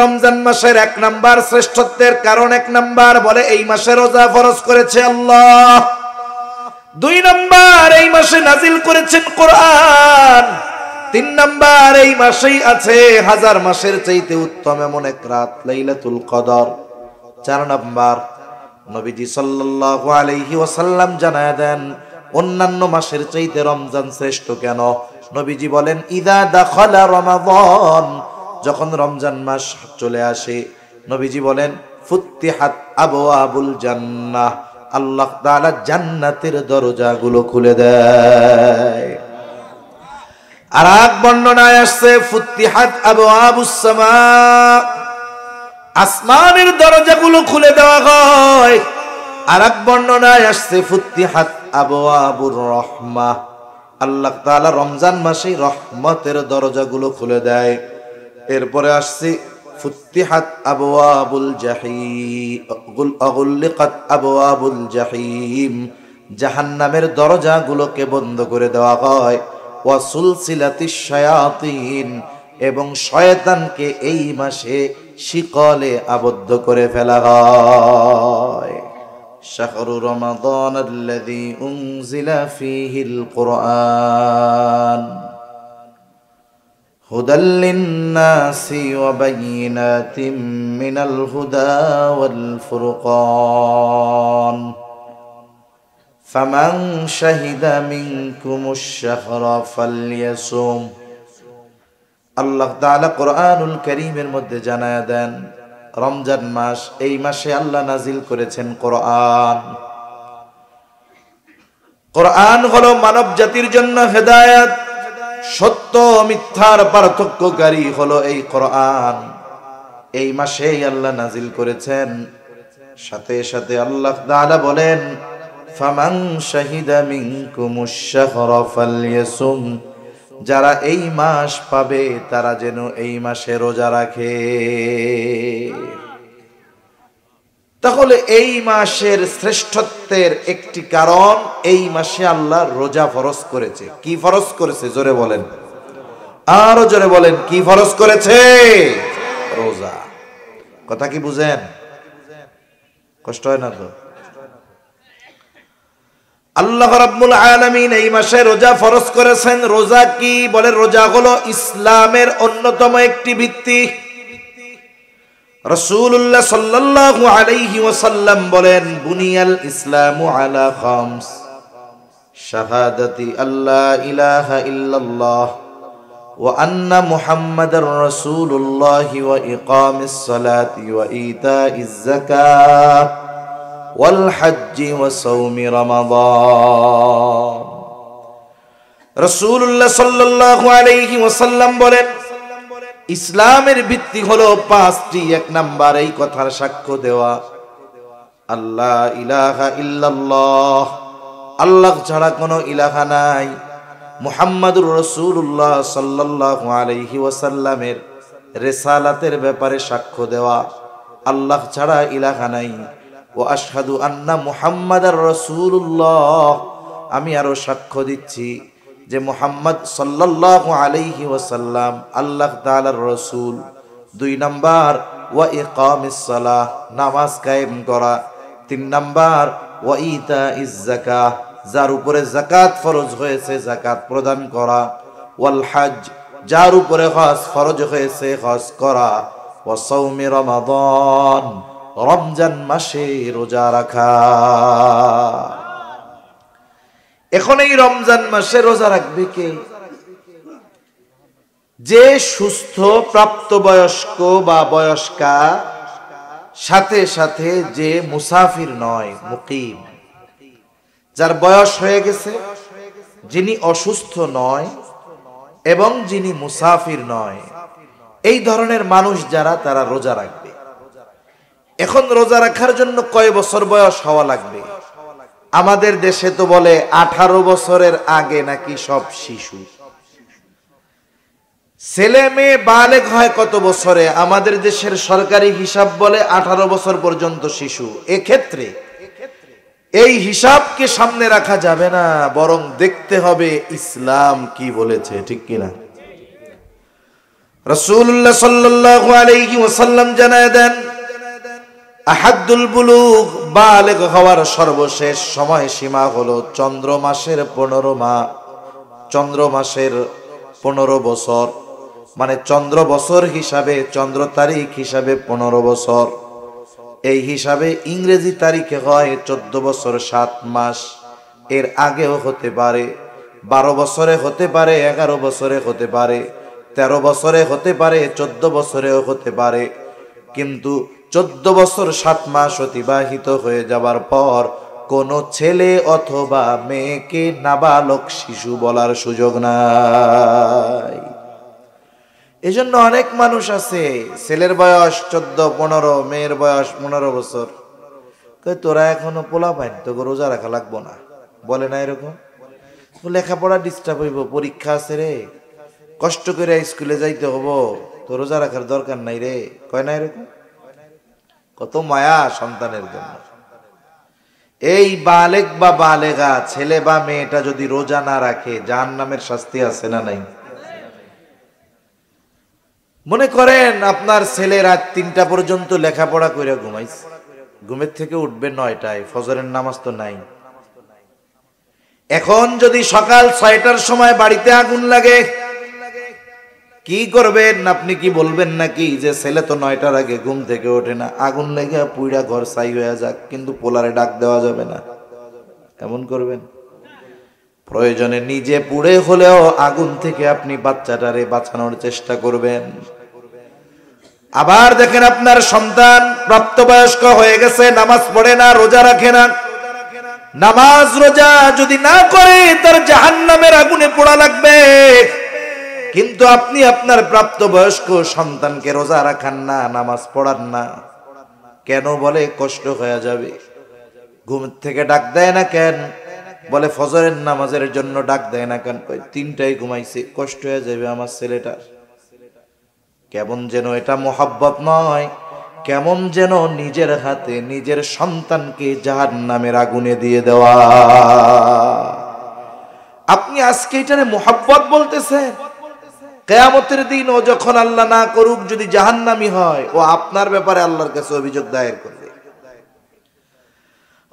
রমজান মাসের এক নাম্বার শ্রেষ্ঠত্বের কারণ, এক নাম্বার বলে এই মাসে রোজা ফরজ করেছে আল্লাহ। দুই নাম্বার এই মাসে নাজিল করেছেন কোরআন। তিন নাম্বার এই মাসেই আছে হাজার মাসের চাইতে উত্তম এমন এক রাত, লাইলাতুল কদর। চার নাম্বার নবীজি সাল্লাল্লাহু আলাইহি ওয়াসাল্লাম জানায় দেন অন্যান্য মাসের চাইতে রমজান শ্রেষ্ঠ কেন। নবীজি বলেন ইদা দাখালা রমাদান, যখন রমজান মাস চলে আসে, নবীজি বলেন ফুত্তিহাত আবওয়াবুল জান্নাহ, আল্লাহ তাআলা জান্নাতের দরজাগুলো খুলে দেয়। আর এক বর্ণনায় আসছে ফুত্তিহাত আবওয়াবুস সামা, আসমানের দরজাগুলো খুলে দেওয়া হয়। আর এক বর্ণনায় আসছে ফুত্তিহাত আবওয়াবুর রাহমাহ, আল্লাহ তাআলা রমজান মাসে রহমতের দরজাগুলো খুলে দেয়। এরপরে আসছে ফুত্তিহাত আবওয়াবুল জাহিম, আগুল্লিকাত আবওয়াবুল জাহিম, জাহান্নামের দরজাগুলোকে বন্ধ করে দেওয়া হয়। ওয়া সুলসিলাতিশ শায়াতিন, এবং শয়তানকে এই মাসে শিকলে আবদ্ধ করে ফেলা হয়। শাহরু রমাদানাল্লাযী উনজিলা ফীহিল কুরআন হুদাল লিন্নাসি ওয়া বায়িনাতিম মিনাল হুদা ওয়াল ফুরকান ফামান শাহিদা মিনকুমুশ শাহরা ফালইয়াসুম। আল্লাহ তাআলা কোরআনুল কারীমের মধ্যে জানায়া দেন রমজান মাস, এই মাসে আল্লাহ নাজিল করেছেন কোরআন। কোরআন হলো মানব জাতির জন্য হেদায়েত, সত্য মিথ্যার পার্থক্যকারী হলো এই কোরআন। এই মাসেই আল্লাহ নাজিল করেছেন। সাথে সাথে আল্লাহ তাআলা বলেন ফামান শাহিদা মিনকুমুশ শাহরা ফালইয়াসুম, যারা এই মাস পাবে তারা যেন এই মাসে রোজা রাখে। তাহলে এই মাসের শ্রেষ্ঠত্বের একটি কারণ, এই মাসে আল্লাহ রোজা ফরজ করেছে। কি ফরজ করেছে জোরে বলেন, আরো জোরে বলেন, কি ফরজ করেছে? রোজা। কথা কি বুঝেন? কষ্ট হয় না তো? আল্লাহ রাব্বুল আলামিন এই মাসে রোজা ফরজ করেছেন। রোজা কি? বলে রোজা হলো ইসলামের অন্যতম একটি ভিত্তি। রাসূলুল্লাহ সাল্লাল্লাহু আলাইহি ওয়াসাল্লাম বলেন বুনিয়াল ইসলামু আলা খামস, শাহাদাতি আল্লা ইলাহা ইল্লাল্লাহ ওয়া আন্না মুহাম্মাদার রাসূলুল্লাহ ওয়া ইকামিস সালাতি ওয়া ইতাইজ যাকাত ওয়াল হজ্জি ওয়া সাওমি রমাদান। রাসূলুল্লাহ সাল্লাল্লাহু আলাইহি ওয়াসাল্লাম বলেন ইসলামের ভিত্তি হলো পাঁচটি। এক নাম্বার এই কথার সাক্ষ্য দেওয়া আল্লাহ ইলাহা ইল্লাল্লাহ, আল্লাহ ছাড়া কোনো ইলাহা নাই। মুহাম্মাদুর রাসূলুল্লাহ সাল্লাল্লাহু আলাইহি ওয়াসাল্লামের রিসালাতের ব্যাপারে সাক্ষ্য দেওয়া আল্লাহ ছাড়া ইলাহা নাই। ও আশহাদু আন্না মুহাম্মাদার রাসূলুল্লাহ, আমি আরো সাক্ষ্য দিচ্ছি যে মুহাম্মদ সাল্লাল্লাহু আলাইহি ওয়াসাল্লাম আল্লাহ তাআলার রাসূল। দুই নাম্বার ওয়া ইকামিস সালাহ, নামাজ কায়েম করা। তিন নাম্বার ওয়া ইতাইজ যাকাহ, যার উপরে যাকাত ফরজ হয়েছে যাকাত প্রদান করা। ওয়াল হজ, যার উপরে হজ ফরজ হয়েছে হজ করা। ওয়া সাওমি রমাদান, রমজান মাসে রোজা রাখা। এখন এই রমজান মাসে রোজা রাখবে কে? যে সুস্থ প্রাপ্তবয়স্ক বা বয়স্কা, সাথে সাথে যে মুসাফির নয়, মুকিম, যার বয়স হয়ে গেছে, যিনি অসুস্থ নয় এবং যিনি মুসাফির নয়, এই ধরনের মানুষ যারা, তারা রোজা রাখবে। এখন রোজা রাখার জন্য কয় বছর বয়স হওয়া লাগবে? আমাদের দেশে তো বলে 18 বছরের আগে নাকি সব শিশু। ছেলে মেয়ে বালেগ হয় কত বছরে? আমাদের দেশের সরকারি হিসাব বলে 18 বছর পর্যন্ত শিশু। এক্ষেত্রে এই হিসাবকে সামনে রাখা যাবে না, বরং দেখতে হবে ইসলাম কি বলেছে, ঠিক কিনা? রাসূলুল্লাহ সাল্লাল্লাহু আলাইহি ওয়াসাল্লাম জানায় দেন, আহাদুল বুলুগ, বালেগ হওয়ার সর্বশেষ সময় সীমা হলো চন্দ্র মাসের 15 মাস, চন্দ্র মাসের 15 বছর, মানে চন্দ্র বছর হিসাবে, চন্দ্র তারিখ হিসাবে 15 বছর। এই হিসাবে ইংরেজি তারিখে হয় 14 বছর 7 মাস। এর আগেও হতে পারে, 12 বছরে হতে পারে, 11 বছরে হতে পারে, 13 বছরে হতে পারে, 14 বছরেও হতে পারে। কিন্তু 14 বছর 7 মাস অতিবাহিত হয়ে যাবার পর কোন ছেলে অথবা মেয়েকে নাবালক শিশু বলার সুযোগ নাই। এজন্য অনেক মানুষ আছে, ছেলের বয়স 14-15, মেয়ের বয়স 15 বছর, তোরা এখনো পোলা পাইন, তোকে রোজা রাখা লাগবো না, বলে না এরকম? লেখাপড়া ডিস্টার্ব হইব, পরীক্ষা আছে রে, কষ্ট করে স্কুলে যাইতে হবো, তো রোজা রাখার দরকার নাই রে, কয় না এরকম? কত মায়া সন্তানের জন্য। এই বালেগ বা বালেগা ছেলে বা মেয়েটা যদি রোজা না রাখে জাহান্নামের শাস্তি আছে না নাই? মনে করেন আপনার ছেলে রাত 3টা পর্যন্ত লেখাপড়া করে ঘুমাইছে, ঘুমের থেকে উঠবে 9টায়, ফজরের নামাজ তো নাই। এখন যদি সকাল 6টার সময় বাড়িতে আগুন লাগে, কি করবেন? আপনি কি বলবেন নাকি যে ছেলে তো 9টার আগে ঘুম থেকে ওঠে না, আগুন লেগে পুইড়া ঘর ছাই হয়ে যাক, কিন্তু পোলারে ডাক দেওয়া যাবে না, এমন করবেন? প্রয়োজনে নিজে পুড়ে হলেও আগুন থেকে আপনি বাচ্চাটারে বাঁচানোর চেষ্টা করবেন। আবার দেখেন আপনার সন্তান প্রাপ্তবয়স্ক হয়ে গেছে, নামাজ পড়ে না, রোজা রাখে না, নামাজ রোজা যদি না করে তার জাহান্নামের আগুনে পোড়া লাগবে। কিন্তু আপনি আপনার প্রাপ্তবয়স্ক সন্তানকে রোজা রাখান না, নামাজ পড়ান না, কেন? বলে কষ্ট হয়ে যাবে। ঘুম থেকে ডাক দেয় না কেন? বলে ফজরের নামাজের জন্য ডাক দেয় না কেন? 3টায় ঘুমাইছে, কষ্ট হয়ে যাবে আমার ছেলেটার। কেমন যেন এটা মোহাব্বত নয়, কেমন যেন নিজের হাতে নিজের সন্তানকে জাহান্নামের আগুনে দিয়ে দেওয়া। আপনি আজকে এটারে মোহাব্বত বলতেছেন, কিয়ামতের দিন ও যখন আল্লাহ না করুক যদি জাহান্নামী হয়, ও আপনার ব্যাপারে আল্লাহর কাছে অভিযোগ দায়ের করবে।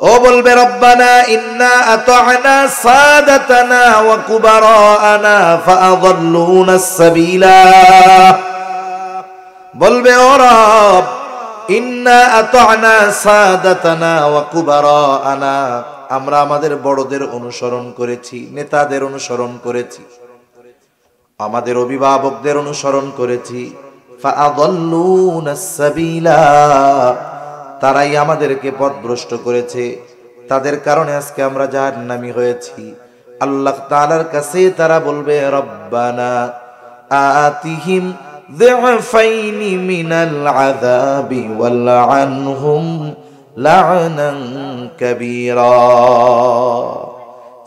ও বলবে, রব্বানা ইন্না আতা'না সাদাতানা ওয়া কুবারানা ফাআযাল্লুনা সাবিলা। বলবে, ও রব, ইন্না আতা'না সাদাতানা ওয়া কুবারানা, আমরা আমাদের বড়দের অনুসরণ করেছি, নেতাদের অনুসরণ করেছি, আমাদের অভিভাবকদের অনুসরণ করেছি। ফাআযাল্লুনা সাবিলা, তারাই আমাদেরকে পথভ্রষ্ট করেছে, তাদের কারণে আজকে আমরা জাহান্নামী হয়েছি। আল্লাহ তাআলার কাছে তারা বলবে, রব্বানা আতিহিম যিফাইনি মিনাল আযাবি ওয়ালআনহুম লা'নান কাবীরা।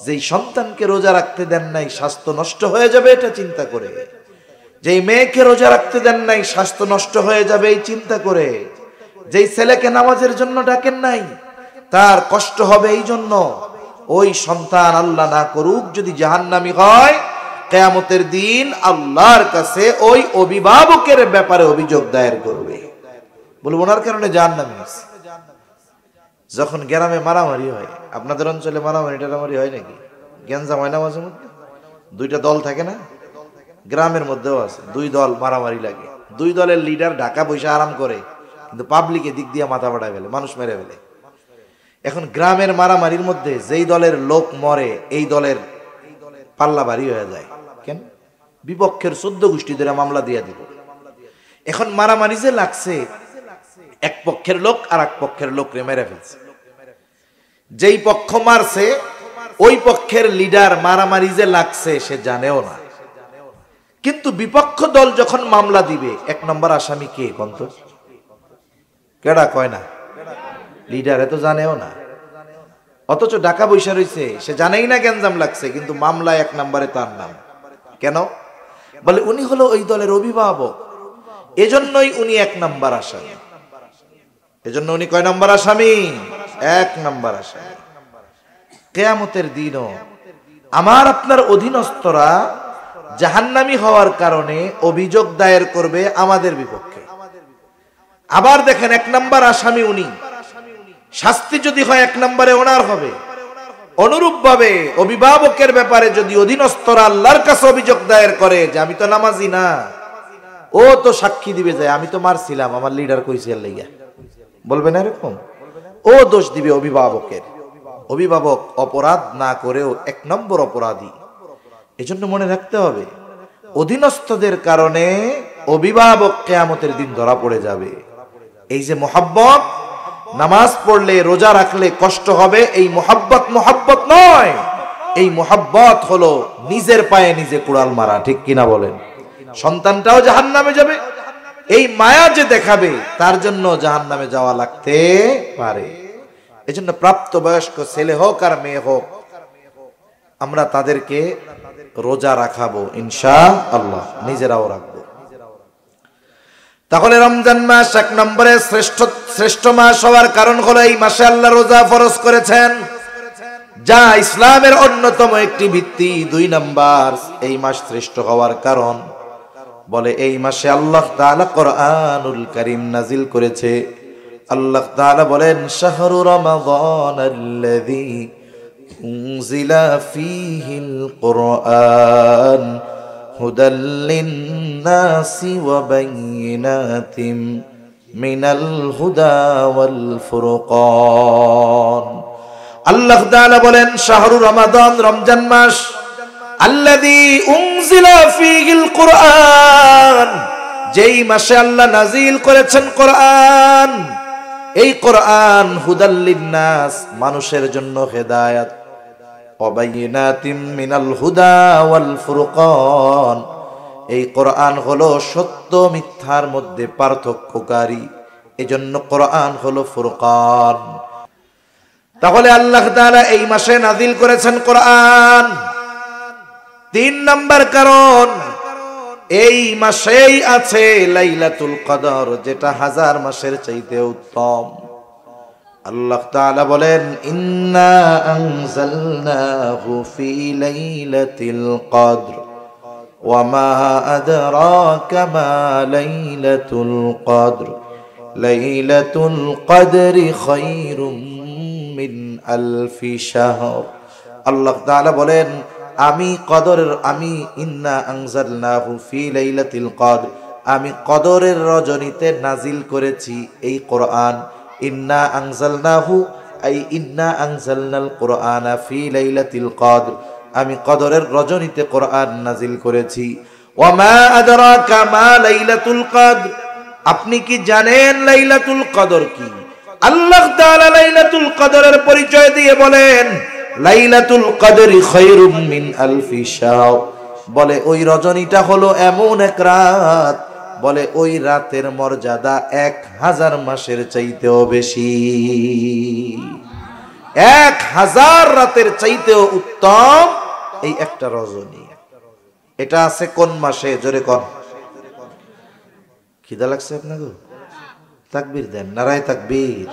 যেই সন্তানকে রোজা রাখতে দেন নাই স্বাস্থ্য নষ্ট হয়ে যাবে এটা চিন্তা করে, যেই মেয়েকে রোজা রাখতে দেন নাই স্বাস্থ্য নষ্ট হয়ে যাবে এই চিন্তা করে, যেই ছেলেকে নামাজের জন্য ডাকেন নাই তার কষ্ট হবে এই জন্য, ওই সন্তান আল্লাহ না করুক যদি জাহান্নামী হয়, কিয়ামতের দিন আল্লাহর কাছে ওই অভিভাবকের ব্যাপারে অভিযোগ দায়ের করবে, বলবো ওনার কারণে জাহান্নামী হয়েছে। যখন গ্রামে মারামারি হয়, আপনাদের অঞ্চলে মারামারি টারামারি হয় নাকি? গ্যাঞ্জাম হয় না মাঝে মধ্যে? 2টা দল থাকে না? গ্রামের মধ্যেও আছে, 2 দল মারামারি লাগে, 2 দলের লিডার ঢাকা বসে আরাম করে, কিন্তু পাবলিকে দিক দিয়ে মাথা ফাটায় ফেলে, মানুষ মেরে ফেলে। এখন গ্রামের মারামারির মধ্যে যেই দলের লোক মরে এই দলের পাল্লা ভারী হয়ে যায়। কেন? বিপক্ষের 14 গোষ্ঠী ধরে মামলা দিয়ে দিব। এখন মারামারি যে লাগছে, এক পক্ষের লোক আর এক পক্ষের লোকরে মেরে ফেলছে। যেই পক্ষ মারছে ওই পক্ষের লিডার মারামারি যে লাগছে সে জানেও না, কিন্তু বিপক্ষ দল যখন মামলা দিবে 1 নম্বর আসামি কে কন্ত? কেডা কয় না? লিডার, এত জানেও না, অথচ ঢাকা বৈশা রয়েছে, সে জানেই না গ্যাঞ্জাম লাগছে, কিন্তু মামলায় 1 নম্বরে তার নাম। কেন? বলে উনি হলো ওই দলের অভিভাবক, এজন্যই উনি 1 নম্বর আসামি। এজন্য উনি কয় নম্বর আসামি? 1 নম্বর আসামি। কিয়ামতের দিনও আমার আপনার অধীনস্থরা জাহান্নামী হওয়ার কারণে অভিযোগ দায়ের করবে আমাদের বিপক্ষে। আবার দেখেন, 1 নম্বর আসামি উনি, শাস্তি যদি হয় 1 নম্বরে ওনার হবে। অনুরূপভাবে অভিভাবকের ব্যাপারে যদি অধীনস্থরা আল্লাহর কাছে অভিযোগ দায়ের করে যে আমি তো নামাজি না, ও তো সাক্ষী দিবে যে আমি তো মারছিলাম, আমার লিডার কইছে এর লাইগা, বলবে না এরকম? ও দোষ দিবে অভিভাবকের। অভিভাবক অপরাধ না করেও 1 নম্বর অপরাধী। এজন্য মনে রাখতে হবে, অধীনস্থদের কারণে অভিভাবক কিয়ামতের দিন ধরা পড়ে যাবে। এই যে মোহাব্বত, নামাজ পড়লে রোজা রাখলে কষ্ট হবে, এই মোহাব্বত নয়। এই মোহাব্বত হলো নিজের পায়ে নিজে কুড়াল মারা, ঠিক কিনা বলেন? সন্তানটাও জাহান্নামে যাবে, এই মায়া যে দেখাবে তার জন্য জাহান্নামে যাওয়া লাগতে পারে। এজন্য প্রাপ্তবয়স্ক ছেলে হোক আর মেয়ে হোক, আমরা তাদেরকে রোজা রাখাবো ইনশাআল্লাহ, নিজেরাও রাখবো। তাহলে রমজান মাস 1 নম্বরে শ্রেষ্ঠ মাস হওয়ার কারণ হলো এই মাসে আল্লাহ রোজা ফরজ করেছেন, যা ইসলামের অন্যতম একটি ভিত্তি। 2 নম্বর, এই মাস শ্রেষ্ঠ হওয়ার কারণ বলে এই মাসে আল্লাহ তাআলা কোরআনুল কারীম নাজিল করেছে। আল্লাহ তাআলা বলেন, শাহরু রমাদানাল্লাযী উনজিলা ফীহিল কুরআন হুদাল লিন-নাসি ওয়া বাইয়িনাতিম মিনাল হুদা ওয়াল ফুরকান। আল্লাহ তাআলা বলেন, শাহরু রমাদান, রমজান মাস, আল্লাযী উনজিলা ফীহিল কুরআন, যেই মাসে আল্লাহ নাজিল করেছেন কোরআন। এই কোরআন হুদাল লিন-নাস, মানুষের জন্য হেদায়েত, ওয়া বাইয়িনাতিম মিনাল হুদা ওয়াল ফুরকান, এই কোরআন হলো সত্য মিথ্যার মধ্যে পার্থক্যকারী, এজন্য কোরআন হলো ফুরকান। তাহলে আল্লাহ তাআলা এই মাসে নাজিল করেছেন কোরআন। 3 নম্বর কারণ, এই মাসেই আছে লাইলাতুল কদর, যেটা 1000 মাসের চাইতে উত্তম। আল্লাহ তাআলা বলেন, ইন্না আনজালনাহু ফি লাইলাতিল কদর ওয়া মা আদরাকা মা লাইলাতুল কদর লাইলাতুল কদরি খায়রুম মিন আলফি শাহর। আল্লাহ তাআলা বলেন, আমি ইন্না আনজালনাহু ফি লাইলাতিল কদর, আমি কদরের রজনীতে নাজিল করেছি এই কোরআন। ইন্না আনজালনাহু ইন্না আনজালনাল কুরআনা ফি লাইলাতিল কদর, আমি কদরের রজনীতে কোরআন নাজিল করেছি। ওয়া মা আদরাকা মা লাইলাতুল কদর, আপনি কি জানেন লাইলাতুল কদর কি? আল্লাহ তাআলা লাইলাতুল কদরের পরিচয় দিয়ে বলেন, লাইলাতুল কদরি খায়রুম মিন আলফি শাহর, বলে ওই রজনীটা হলো এমন এক রাত, বলে ওই রাতের মর্যাদা 1000 মাসের চাইতেও বেশি, 1000 রাতের চাইতেও উত্তম এই একটা রজনী। এটা আছে কোন মাসে? জোরে কোন। খিদা লাগছে আপনাকে? তাকবীর দেন, নারায়ে তাকবীর,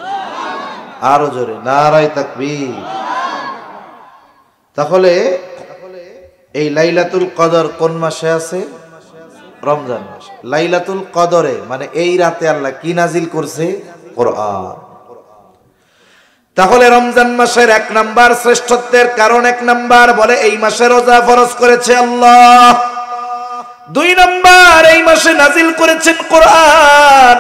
আরো জোরে নারায়ে তাকবীর। তাহলে এই লাইলাতুল কদর কোন মাসে আছে? রমজান মাসে। লাইলাতুল কদরে মানে এই রাতে আল্লাহ কি নাজিল করছে? কোরআন। তাহলে রমজান মাসের 1 নাম্বার শ্রেষ্ঠত্বের কারণ, 1 নাম্বার বলে এই মাসে রোজা ফরজ করেছে আল্লাহ। 2 নাম্বার, এই মাসে নাজিল করেছেন কোরআন।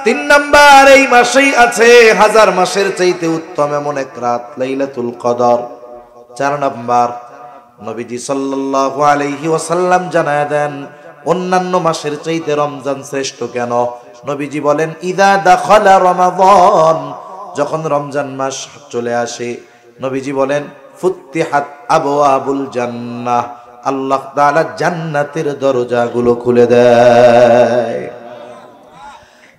3 নাম্বার, এই মাসেই আছে 1000 মাসের চাইতে উত্তম এমন এক রাত, লাইলাতুল কদর। 4 নাম্বার, নবীজি সাল্লাল্লাহু আলাইহি ওয়াসাল্লাম জানায় দেন অন্যান্য মাসের চাইতে রমজান শ্রেষ্ঠ কেন। নবীজি বলেন, ইদা দাখালা রমাদান, যখন রমজান মাস চলে আসে, নবীজি বলেন, ফুত্তিহাত আবওয়াবুল জান্নাহ, আল্লাহ তাআলা জান্নাতের দরজাগুলো খুলে দেয়।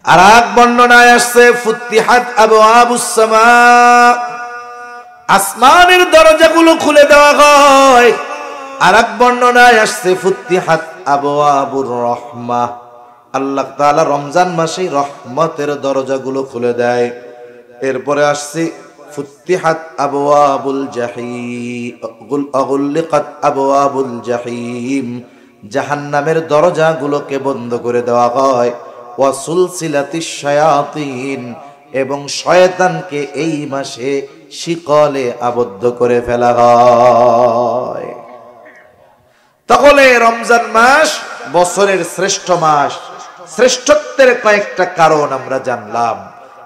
আর এক বর্ণনায় আসছে, ফুত্তিহাত আবওয়াবুস সামা, আসমানের দরজাগুলো খুলে দেওয়া হয়। আর এক বর্ণনায় আসছে, ফুত্তিহাত আবওয়াবুর রাহমাহ, আল্লাহ তাআলা রমজান মাসে রহমতের দরজাগুলো খুলে দেয়। এরপরে আসছে, ফুত্তিহাত আবওয়াবুল জাহিম, আগুল্লিকাত আবওয়াবুল জাহিম, জাহান্নামের দরজাগুলোকে বন্ধ করে দেওয়া হয়, ওয়া সুলসিলাতিশ শায়াতিন, এবং শয়তানকে এই মাসে শিকলে আবদ্ধ করে ফেলা হয়। তাহলে রমজান মাস বছরের শ্রেষ্ঠ মাস, শ্রেষ্ঠত্বের কয়েকটা কারণ আমরা জানলাম।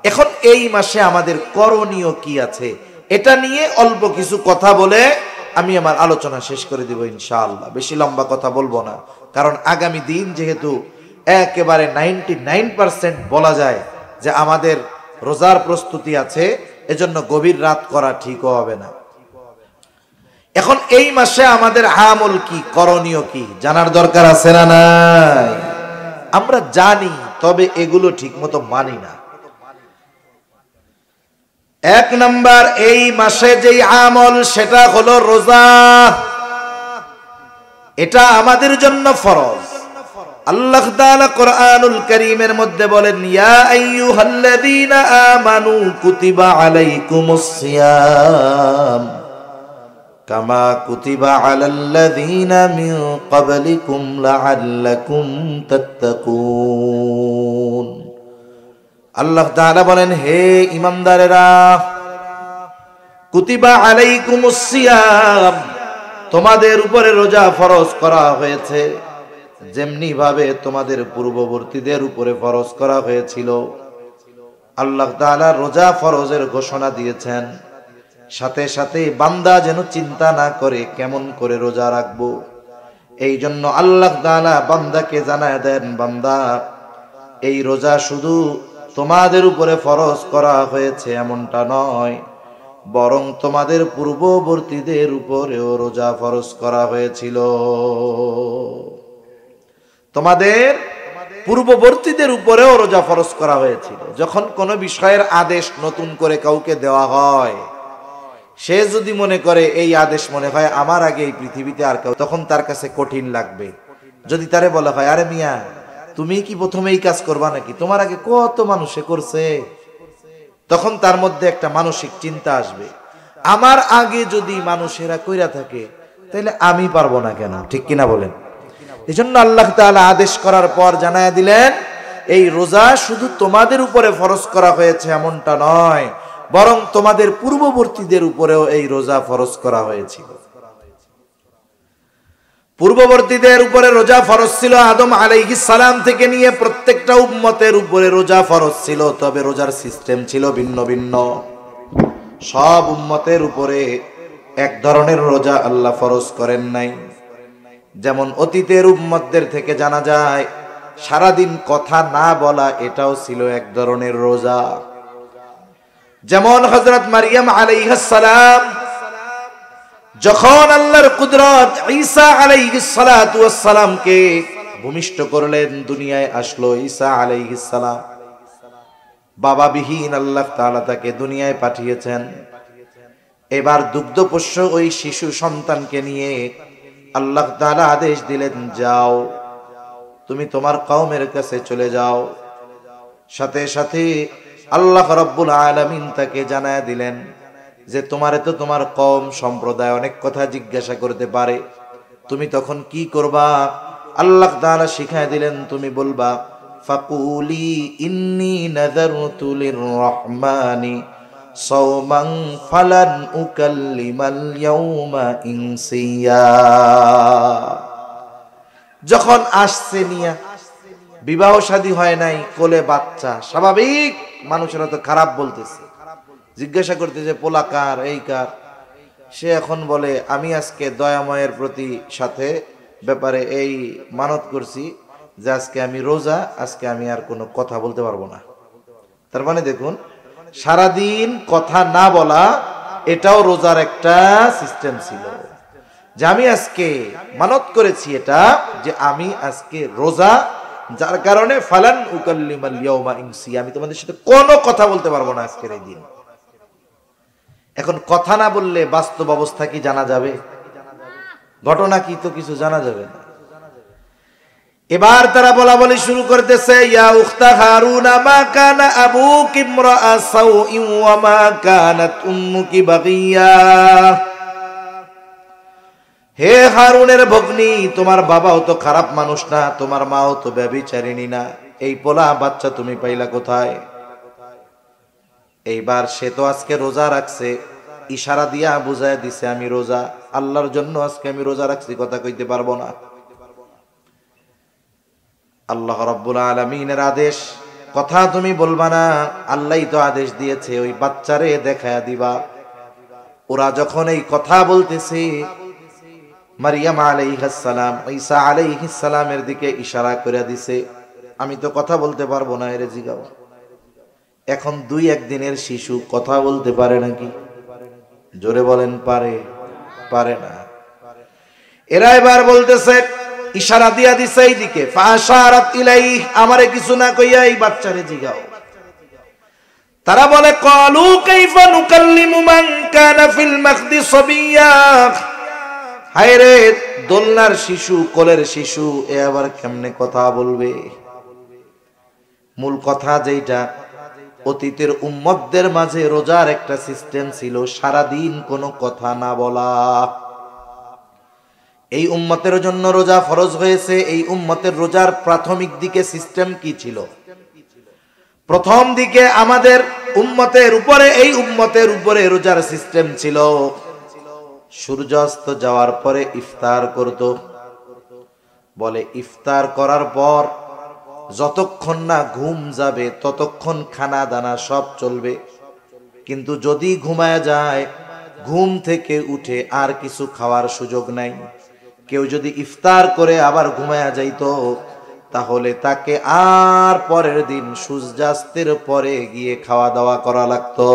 এখন এই মাসে আমাদের করণীয় কি আছে এটা নিয়ে অল্প কিছু কথা বলে আমি আমার আলোচনা শেষ করে দিব ইনশাআল্লাহ। বেশি লম্বা কথা বলবো না, কারণ আগামী দিন যেহেতু একেবারে 99% বলা যায় যে আমাদের রোজার প্রস্তুতি আছে, এজন্য গভীর রাত করা ঠিক হবে না। এখন এই মাসে আমাদের আমল কি, করণীয় কি জানার দরকার আছে না নাই? আমরা জানি, তবে এগুলো ঠিক মতো মানি না। এক নাম্বার, এই মাসে যেই আমল সেটা হলো রোজা। এটা আমাদের জন্য ফরজ। আল্লাহ তাআলা কোরআনুল কারীমের মধ্যে বলেন, ইয়া আইয়ুহাল্লাযীনা আমানু কুতিবা আলাইকুমুস সিয়াম কামা কুতিবা আলাল্লাযীনা মিন ক্বাবলিকুম লাআল্লাকুম তাত্তাকুন। আল্লাহ তাআলা বলেন, হে ঈমানদারেরা, কুতিবা আলাইকুমুস সিয়াম, তোমাদের উপরে রোজা ফরজ করা হয়েছে যেমনি ভাবে তোমাদের পূর্ববর্তীদের উপরে ফরজ করা হয়েছিল। আল্লাহ তাআলা রোজা ফরজের ঘোষণা দিয়েছেন, সাথে সাথে বান্দা যেন চিন্তা না করে কেমন করে রোজা রাখবো। এই জন্য আল্লাহ তাআলা বান্দাকে জানায় দেন, বান্দা, এই রোজা শুধু তোমাদের উপরে ফরজ করা হয়েছে এমনটা নয়, বরং তোমাদের পূর্ববর্তীদের উপরেও রোজা ফরজ করা হয়েছিল। তোমাদের পূর্ববর্তীদের উপরেও রোজা ফরজ করা হয়েছিল। যখন কোনো বিষয়ের আদেশ নতুন করে কাউকে দেওয়া হয়, সে যদি মনে করে এই আদেশ মনে হয় আমার আগে এই পৃথিবীতে আর কেউ, তখন তার কাছে কঠিন লাগবে। যদি তারে বলা হয়, আরে মিয়া, তুমি কি প্রথমে এই কাজ করবা নাকি, তোমার আগে কত মানুষে করছে, তখন তার মধ্যে একটা মানসিক চিন্তা আসবে, আমার আগে যদি মানুষেরা কইরা থাকে তাহলে আমি পারবো না কেন? ঠিক কিনা বলেন? এজন্য আল্লাহ তাআলা আদেশ করার পর জানায়া দিলেন, এই রোজা শুধু তোমাদের উপরে ফরজ করা হয়েছে এমনটা নয়, বরং তোমাদের পূর্ববর্তীদের উপরেও এই রোজা ফরজ করা হয়েছিল। পূর্ববর্তীদের উপরে রোজা ফরজ ছিল, আদম আলাইহিস সালাম থেকে নিয়ে প্রত্যেকটা উম্মতের উপরে রোজা ফরজ ছিল, তবে রোজার সিস্টেম ছিল ভিন্ন ভিন্ন। সব উম্মতের উপরে এক ধরনের রোজা আল্লাহ ফরজ করেন নাই। যেমন অতীতের উম্মতদের থেকে জানা যায়, সারাদিন কথা না বলা এটাও ছিল এক ধরনের রোজা। যেমন হযরত মারিয়াম আলাইহিস সালাম যখন আল্লাহর কুদরত ঈসা আলাইহিস সালাতু ওয়াস সালামকে ভূমিষ্ঠ করলেন, দুনিয়ায় আসলো ঈসা আলাইহিস সালাম, বাবাবিহীন আল্লাহ তাআলা তাকে দুনিয়ায় পাঠিয়েছেন। এবার দুগ্ধপোষ্য ওই শিশু সন্তানকে নিয়ে আল্লাহ তাআলা আদেশ দিলেন, যাও তুমি তোমার কওমের কাছে চলে যাও। সাথে সাথে আল্লাহ রাব্বুল আলামিন তাকে জানায় দিলেন যে তোমারে তো তোমার কওম সম্প্রদায় অনেক কথা জিজ্ঞাসা করতে পারে, তুমি তখন কি করবা? আল্লাহ তাআলা শিখায় দিলেন, তুমি বলবা, ফাকুলি ইন্নী নাযারতু লির-রহমানি সাওমান ফালান উকাল্লিমাল ইয়াওমা ইনসিয়া। যখন আসছে নিয়া, বিবাহ শাদী হয় নাই, কোলে বাচ্চা, স্বাভাবিক মানুষেরা তো খারাপ বলতেছে, জিজ্ঞাসা করতেছে পোলা কার, এই কার। সে এখন বলে, আমি আজকে দয়াময়ের প্রতি সাথে ব্যাপারে এই মানত করছি যে আজকে আমি রোজা, আজকে আমি আর কোনো কথা বলতে পারবো না। তার মানে দেখুন, সারাদিন কথা না বলা এটাও রোজার একটা সিস্টেম ছিল, যে আমি আজকে মানত করেছি এটা, যে আমি আজকে রোজা, যার কারণে ফালান উকাল্লিমাল ইয়াওমা ইনসিয়া, আমি তোমাদের সাথে কোনো কথা বলতে পারবো না আজকের এই দিন। এখন কথা না বললে বাস্তব অবস্থা কি জানা যাবে? ঘটনা কি তো কিছু জানা যাবে না। এবার তারা বলা বলি শুরু করতেছে, ইয়া উখতা হারুনা মা কানা আবুকি ইমরাআ সাউইন ওয়া মা কানাত উম্মুকি বাগিয়া। হে হারুনের ভগ্নী, তোমার বাবাও তো খারাপ মানুষ না, তোমার মাও তো ব্যভিচারিণী না, এই পোলা বাচ্চা তুমি পাইলা কোথায়? এইবার সে তো আজকে রোজা রাখছে, ইশারা দিয়া বুঝায় দিছে আমি রোজা, আল্লাহর জন্য আজকে আমি রোজা রাখছি, কথা কইতে পারবো না। আল্লাহ রাব্বুল আলামিনের আদেশ, কথা তুমি বলবা না, আল্লাহই তো আদেশ দিয়েছে ওই বাচ্চারে দেখায়া দিবা। ওরা যখন এই কথা বলতেছে, মারিয়াম আলাইহিস সালাম ঈসা আলাইহিস সালামের দিকে ইশারা করে দিছে, আমি তো কথা বলতে পারবো না, এর জিগাও। এখন 2-1 দিনের শিশু কথা বলতে পারে নাকি? জোরে বলেন, পারে? পারে না। এরা এবার বলতেছে, ইশারা দিয়া দিছে এইদিকে, ফাশারাত ইলাইহি, আমারে কিছু না কইয়া এই বাচ্চারে জিগাও। তারা বলে, ক্বালু কাইফা নুকাল্লিমু মান কানা ফিল মাখদি সাবিয়্যা, হায় রে দোলনার শিশু, কোলের শিশু, এ আবার কেমনে কথা বলবে? মূল কথা যেটা, অতীতের উম্মতদের মাঝে রোজার একটা সিস্টেম ছিল, সারাদিন কোনো কথা না বলা। এই উম্মতের জন্য রোজা ফরজ হয়েছে। এই উম্মতের রোজার প্রাথমিক দিকে সিস্টেম কি ছিল? প্রথম দিকে আমাদের উম্মতের উপরে, এই উম্মতের উপরে রোজার সিস্টেম ছিল, সূর্যাস্ত যাওয়ার পরে ইফতার করত। বলে ইফতার করার পর যতক্ষণ না ঘুম যাবে ততক্ষণ খানা দানা সব চলবে, কিন্তু যদি ঘুমায় যায়, ঘুম থেকে উঠে আর কিছু খাওয়ার সুযোগ নাই। কেউ যদি ইফতার করে আবার ঘুমায়া যাইতো, তাহলে তাকে আর পরের দিন সূর্যাস্তের পরে গিয়ে খাওয়া দাওয়া করা লাগতো।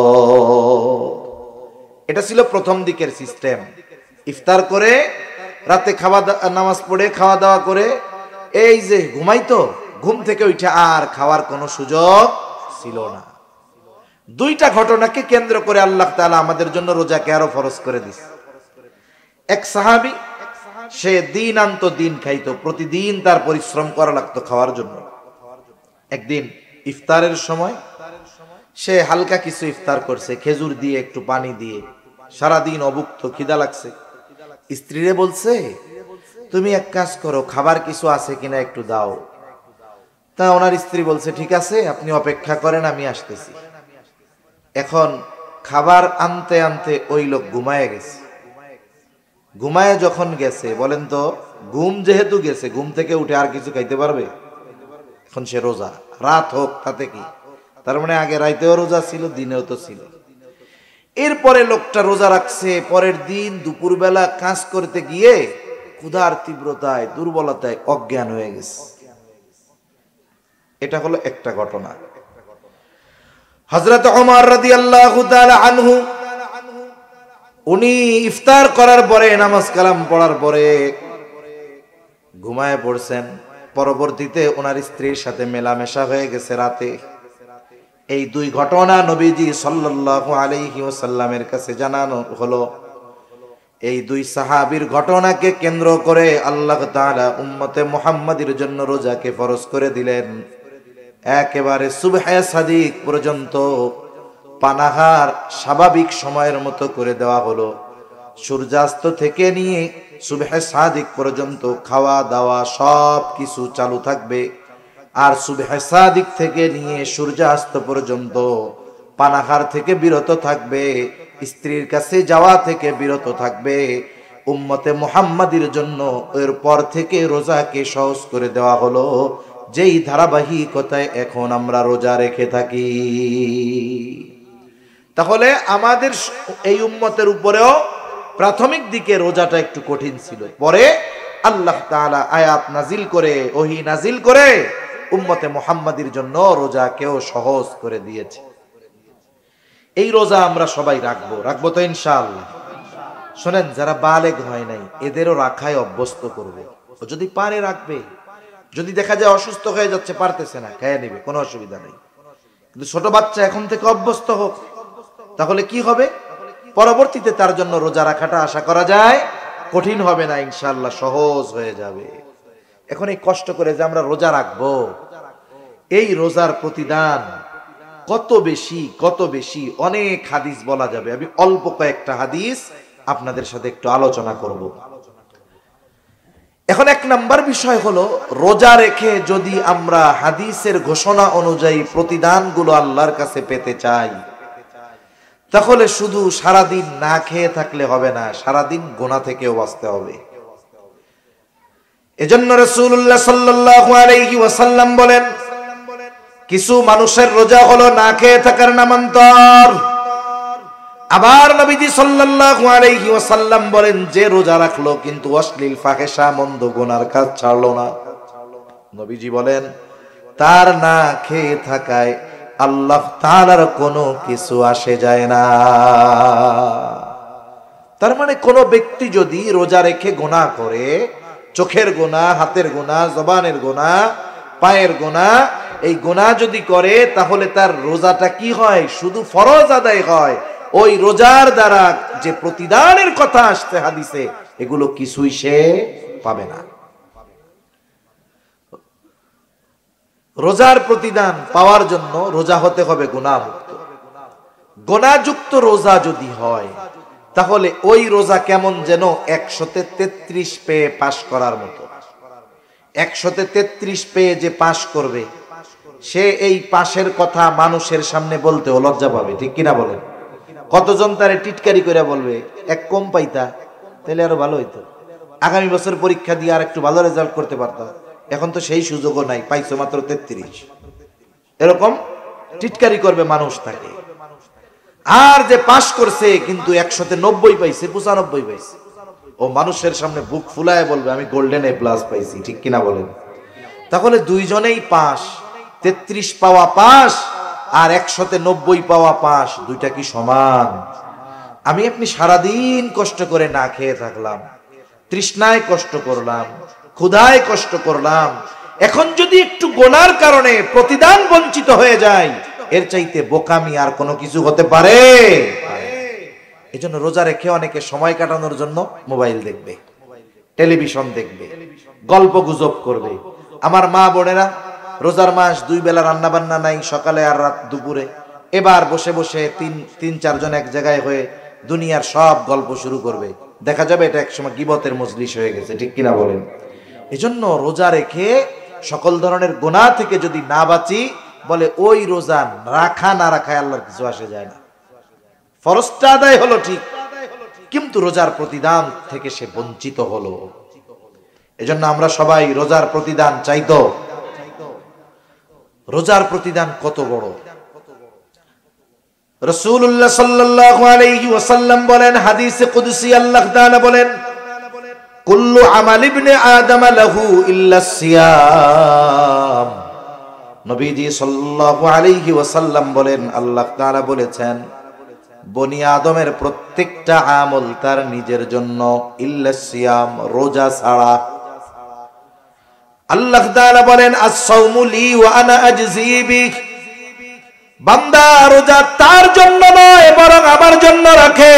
এটা ছিল প্রথম দিকের সিস্টেম। ইফতার করে রাতে নামাজ পড়ে খাওয়া দাওয়া করে এই যে ঘুমাইতো, ঘুম থেকে উঠে আর খাওয়ার কোনো সুযোগ ছিল না। 2টা ঘটনাকে কেন্দ্র করে আল্লাহ তাআলা আমাদের জন্য রোজাকে আরো ফরজ করে দিয়েছে। এক সাহাবী, সে দিন আনতো দিন খাইতো, প্রতিদিন তার পরিশ্রম করা লাগতো খাওয়ার জন্য। একদিন ইফতারের সময় সে হালকা কিছু ইফতার করছে, খেজুর দিয়ে একটু পানি দিয়ে, সারাদিন অভুক্ত, খিদা লাগছে। স্ত্রীরে বলছে, তুমি এক কাজ করো, খাবার কিছু আছে কিনা একটু দাও। তা ওনার স্ত্রী বলছে, ঠিক আছে, আপনি অপেক্ষা করেন, আমি আসতেছি। এখন খাবার আনতে আনতে ওই লোক ঘুমায় গেছে। ঘুমায় যখন গেছে, বলেন তো, ঘুম যেহেতু গেছে, ঘুম থেকে উঠে আর কিছু খাইতে পারবে? এখন সে রোজা, রাত হোক তাতে কি, তার মানে আগে রাইতেও রোজা ছিল, দিনেও তো ছিল। এরপরে লোকটা রোজা রাখছে, পরের দিন দুপুরবেলা কাজ করতে গিয়ে ক্ষুধার তীব্রতায়, দুর্বলতায় অজ্ঞান হয়ে গেছে। এটা হলো একটা ঘটনা। হযরত ওমর রাদিয়াল্লাহু তাআলা আনহু, উনি ইফতার করার পরে, নামাজ কালাম পড়ার পরে ঘুমায় পড়ছেন। পরবর্তীতে ওনার স্ত্রীর সাথে মেলামেশা হয়ে গেছে রাতে। এই 2 ঘটনা নবীজি সাল্লাল্লাহু আলাইহি ওয়াসাল্লামের কাছে জানানো হলো। এই 2 সাহাবীর ঘটনাকে কেন্দ্র করে আল্লাহ তাআলা উম্মতে মুহাম্মাদের জন্য রোজাকে ফরজ করে দিলেন। একেবারে সুবহে সাদিক পর্যন্ত পানাহার স্বাভাবিক সময়ের মতো করে দেওয়া হলো। সূর্যাস্ত থেকে নিয়ে সুবহে সাদিক পর্যন্ত খাওয়া দাওয়া সব কিছু চালু থাকবে। আর সুবহে সাদিক থেকে নিয়ে সূর্যাস্ত পর্যন্ত পানাহার থেকে বিরত থাকবে, স্ত্রীর কাছে যাওয়া থেকে বিরত থাকবে। উম্মতে মুহাম্মাদির জন্য এরপর থেকে রোজাকে সহজ করে দেওয়া হলো, যেই ধারাবাহিকতায় এখন আমরা রোজা রেখে থাকি। তাহলে আমাদের এই উম্মতের উপরেও প্রাথমিক দিকে রোজাটা একটু কঠিন ছিল, পরে আল্লাহ তাআলা আয়াত নাজিল করে, ওহী নাজিল করে উম্মতে মুহাম্মাদির জন্য রোজাকেও সহজ করে দিয়েছে। এই রোজা আমরা সবাই রাখবো তো ইনশাআল্লাহ। শোনেন, যারা বালেগ হয় নাই এদেরও রাখায় অভ্যস্ত করবে, যদি পারে রাখবে। যদি দেখা যায় অসুস্থ হয়ে যাচ্ছে, পারতেছে না, খেয়ে নেবে, কোনো অসুবিধা নেই। কিন্তু ছোট বাচ্চা এখন থেকে অভ্যস্ত হোক, তাহলে কি হবে? পরবর্তীতে তার জন্য রোজা রাখাটা আশা করা যায় কঠিন হবে না, ইনশাআল্লাহ সহজ হয়ে যাবে। এখন এই কষ্ট করে যে আমরা রোজা রাখবো, এই রোজার প্রতিদান কত বেশি, অনেক হাদিস বলা যাবে। আমি অল্প কয়েকটা হাদিস আপনাদের সাথে একটু আলোচনা করব। এখন এক নাম্বার বিষয় হলো, রোজা রেখে যদি আমরা হাদিসের ঘোষণা অনুযায়ী প্রতিদানগুলো আল্লাহর কাছে পেতে চাই, তাহলে শুধু সারাদিন না খেয়ে থাকলে হবে না, সারাদিন গুনাহ থেকেও বাঁচতে হবে। এজন্য রাসূলুল্লাহ সাল্লাল্লাহু আলাইহি ওয়াসাল্লাম বলেন, কিছু মানুষের রোজা হলো না খেয়ে থাকার নামান্তর। আবার নবীজি সাল্লাল্লাহু আলাইহি ওয়াসাল্লাম বলেন, যে রোজা রাখলো কিন্তু অশ্লীল ফাহেশা মন্দ গুনার কাজ ছাড়লো না, নবীজি বলেন তার না খেয়ে থাকায় আল্লাহ তাআলার কোনো কিছু আসে যায় না। তার মানে কোন ব্যক্তি যদি রোজা রেখে গুনাহ করে, চোখের গুনাহ, হাতের গুনাহ, জবানের গুনাহ, পায়ের গুনাহ, এই গুনাহ যদি করে তাহলে তার রোজাটা কি হয়? শুধু ফরজ আদায় হয়। ওই রোজার দ্বারা যে প্রতিদানের কথা আসছে হাদিসে, এগুলো কিছুই সে পাবে না। রোজার প্রতিদান পাওয়ার জন্য রোজা হতে হবে গুনাহমুক্ত। গুনাহযুক্ত রোজা যদি হয় তাহলে ওই রোজা কেমন যেন 133 পেয়ে পাশ করার মতো। 133 পেয়ে যে পাশ করবে, সে এই পাশের কথা মানুষের সামনে বলতেও লজ্জা পাবে, ঠিক কিনা বলেন? কতজন তারে টিটকারি করে বলবে, এক কম পাইতা তাহলে আরো ভালো হইতো, আগামী বছর পরীক্ষা দিয়ে আর একটু ভালো রেজাল্ট করতে পারতাম, এখন তো সেই সুযোগও নাই, পাইছো মাত্র 33। এরকম টিটকারি করবে মানুষ তাকে। আর যে পাশ করছে কিন্তু 190 পাইছে, 95 পাইছে, ও মানুষের সামনে বুক ফুলায় বলবে আমি গোল্ডেন এ প্লাস পাইছি, ঠিক কিনা বলেন? তাহলে দুইজনেই পাস, 33 পাওয়া পাস আর 190 পাওয়া পাস, দুইটা কি সমান? আমি আপনি সারাদিন কষ্ট করে না খেয়ে থাকলাম, তৃষ্ণায় কষ্ট করলাম, ক্ষুধায় কষ্ট করলাম, এখন যদি একটু গোনার কারণে প্রতিদান বঞ্চিত হয়ে যায়, এর চাইতে বোকামি আর কোনো কিছু হতে পারে? এজন্য রোজা রেখে অনেকে সময় কাটানোর জন্য মোবাইল দেখবে, টেলিভিশন দেখবে, গল্প গুজব করবে। আমার মা বোনেরা, রোজার মাস 2 বেলা রান্না বান্না নাই, সকালে আর রাত দুপুরে, এবার বসে বসে তিন চারজন এক জায়গায় হয়ে দুনিয়ার সব গল্প শুরু করবে, দেখা যাবে এটা একসময় গীবতের মজলিস হয়ে গেছে, ঠিক কিনা বলেন? এজন্য রোজা রেখে সকল ধরনের গুনাহ থেকে যদি না বাঁচি, বলে ওই রোজা রাখা না রাখায় আল্লাহর কিছু আসে যায় না। ফরজটা আদায় হলো ঠিক, কিন্তু রোজার প্রতিদান থেকে সে বঞ্চিত হলো। এজন্য আমরা সবাই রোজার প্রতিদান চাইতো। রোজার প্রতিদান কত বড়! রাসূলুল্লাহ সাল্লাল্লাহু আলাইহি ওয়াসাল্লাম বলেন, হাদিসে কুদসি আল্লাহ তাআলা বলেন, কুল্লু আমাল ইবনে আদম লাহু ইল্লা সিয়াম। নবীজি সাল্লাল্লাহু আলাইহি ওয়াসাল্লাম বলেন, আল্লাহ তাআলা বলেছেন, বনি আদমের প্রত্যেকটা আমল তার নিজের জন্য, ইল্লা সিয়াম, রোজা ছাড়া। আল্লাহ তাআলা বলেন, আস-সাওমু লি ওয়া আনা আজজি বিহি। বান্দা রোজা তার জন্য নয়, বরং আমার জন্য রাখে।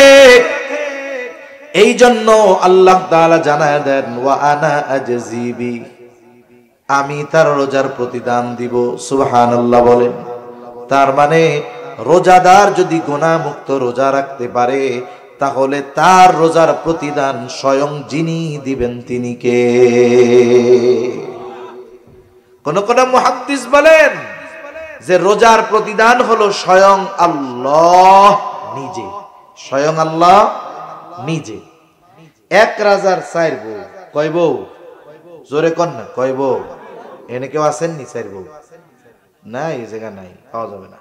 এই জন্য আল্লাহ তাআলা জানায় দেন, ওয়া আনা আজজি বিহি, আমি তার রোজার প্রতিদান দিব। সুবহানাল্লাহ বলেন। তার মানে রোজাদার যদি গুনাহ মুক্ত রোজা রাখতে পারে, তাহলে তার রোজার প্রতিদান স্বয়ং যিনি দিবেন তিনি কে? কোন কোন মুহাদ্দিস বলেন যে রোজার প্রতিদান হলো স্বয়ং আল্লাহ নিজে, স্বয়ং আল্লাহ নিজে। এক রাজার 4 বউ, কয় বউ? জোরে কন না, কয় বউ? এনে কেউ আসেননি 4 বউ? না, এই জায়গা নাই, পাওয়া যাবে না।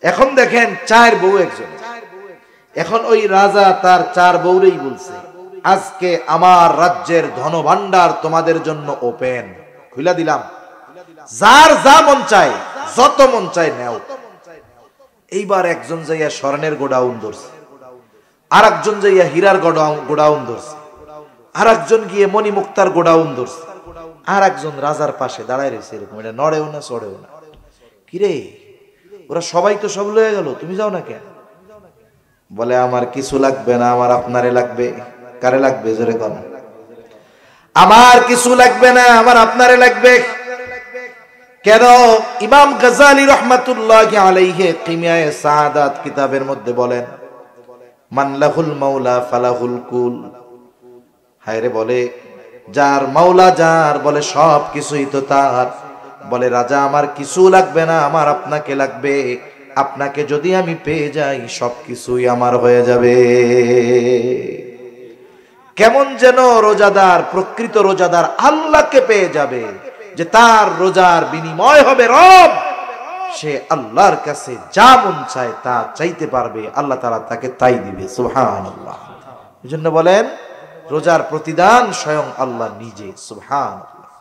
এখন দেখেন 4 বউ একজন। এখন ওই রাজা তার 4 বউরেই বলছে, আজকে আমার রাজ্যের ধনভাণ্ডার তোমাদের জন্য ওপেন, খুলে দিলাম, যার যা মন চায়, যত মন চায় নেও। এইবার একজন যাইয়া স্বর্ণের গোডাউন ধরছে, আর একজন যাইয়া হীরার গোডাউন ধরছে, আর একজন গিয়ে মণিমুক্তার গোডাউন ধরছে, আর একজন রাজার পাশে দাঁড়ায় রয়েছে, এরকম, এটা নড়েও না চড়েও না। কিরে, ওরা সবাই তো সব লয়ে গেল, তুমি যাও না কেন? বলে, আমার কিছু লাগবে না, আমার আপনারে লাগবে। কারে লাগবে? জোরে কোন। আমার কিছু লাগবে না, আমার আপনারে লাগবে। কেন? ইমাম গাজ্জালী রাহমাতুল্লাহি আলাইহি কিমিয়ায়ে সাআদাত কিতাবের মধ্যে বলেন, মান লাহুল মাওলা ফালাহুল কুল। হায়রে বলে, যার মাওলা যার, বলে সব কিছুই তো তার। বলে রাজা আমার কিছু লাগবে না, আমার আপনাকে লাগবে। আপনাকে যদি আমি পেয়ে যাই সব কিছুই আমার হয়ে যাবে। কেমন যেন রোজাদার, প্রকৃত রোজাদার আল্লাহকে পেয়ে যাবে, যে তার রোজার বিনিময় হবে রব। সে আল্লাহর কাছে যা মন চায় তা চাইতে পারবে, আল্লাহ তাআলা তাকে তাই দিবে। সুবহানাল্লাহ। এজন্য বলেন রোজার প্রতিদান স্বয়ং আল্লাহ নিজে। সুবহানাল্লাহ।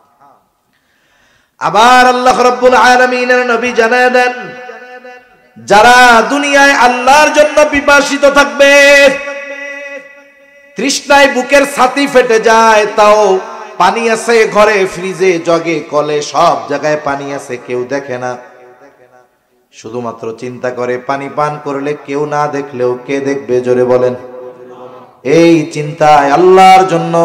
আবার আল্লাহ রাব্বুল আলামিনের নবী জানায় দেন, যারা দুনিয়ায় আল্লাহর জন্য পিপাসিত থাকবে, তৃষ্ণায় বুকের ছাতি ফেটে যায়, তাও পানি আছে ঘরে, ফ্রিজে, জগে, কলে, সব জায়গায় পানি আছে, কেউ দেখে না। শুধুমাত্র চিন্তা করে পানি পান করলে কেউ না দেখলেও কে দেখবে? জোরে বলেন। এই চিন্তায় আল্লাহর জন্য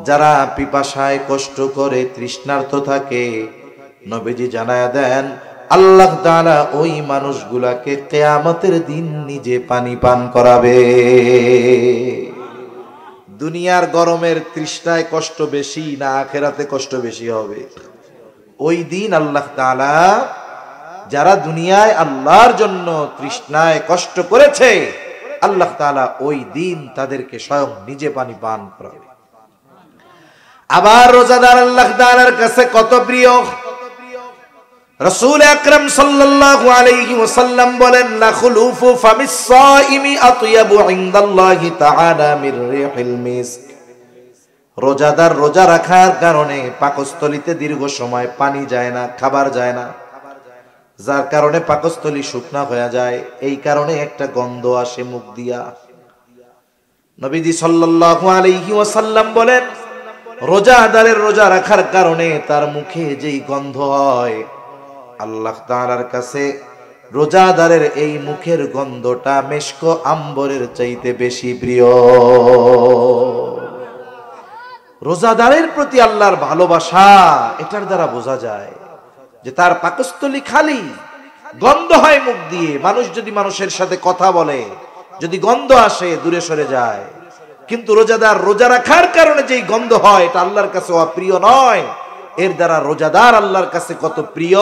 যারা পিপাসায় কষ্ট করে তৃষ্ণার্ত থাকে, নবীজি জানায়া দেন আল্লাহ তাআলা ওই মানুষগুলাকে কিয়ামতের দিন নিজে পানি পান করাবে। দুনিয়ার গরমের তৃষ্ণায় কষ্ট বেশি না আখিরাতে কষ্ট বেশি হবে? ওই দিন আল্লাহ তাআলা যারা দুনিয়ায় আল্লাহর জন্য তৃষ্ণায় কষ্ট করেছে, আল্লাহ তাআলা ওই দিন তাদেরকে স্বয়ং নিজে পানি পান করাবে। আবার রোজাদার আল্লাহ তাআলার কাছে কত প্রিয়। রাসূল আকরাম সাল্লাল্লাহু আলাইহি ওয়াসাল্লাম বলেন, লা খুলুফু ফামিস সাইমি আতয়াবু ইনদাল্লাহি তাআলা মির রিহিল মিস্ক। রোজাদার রোজা রাখার কারণে পাকস্থলীতে দীর্ঘ সময় পানি যায় না, খাবার যায় না, যার কারণে পাকস্থলী শুকনা হয়ে যায়। এই কারণে একটা গন্ধ আসে মুখ দিয়া। নবীজি সাল্লাল্লাহু আলাইহি ওয়াসাল্লাম বলেন, রোজাদারের রোজা রাখার কারণে তার মুখে যেই গন্ধ হয়, আল্লাহ তাআলার কাছে রোজাদারের এই মুখের গন্ধটা মেশক আম্বরের চাইতে বেশি প্রিয়। রোজাদারের প্রতি আল্লাহর ভালোবাসা এটার দ্বারা বোঝা যায় যে তার পাকস্থলী খালি, গন্ধ হয় মুখ দিয়ে। মানুষ যদি মানুষের সাথে কথা বলে, যদি গন্ধ আসে দূরে সরে যায়। কিন্তু রোজাদার রোজা রাখার কারণে যেই গন্ধ হয়, এটা আল্লাহর কাছে অপ্রিয় নয়। এর দ্বারা রোজাদার আল্লাহর কাছে কত প্রিয়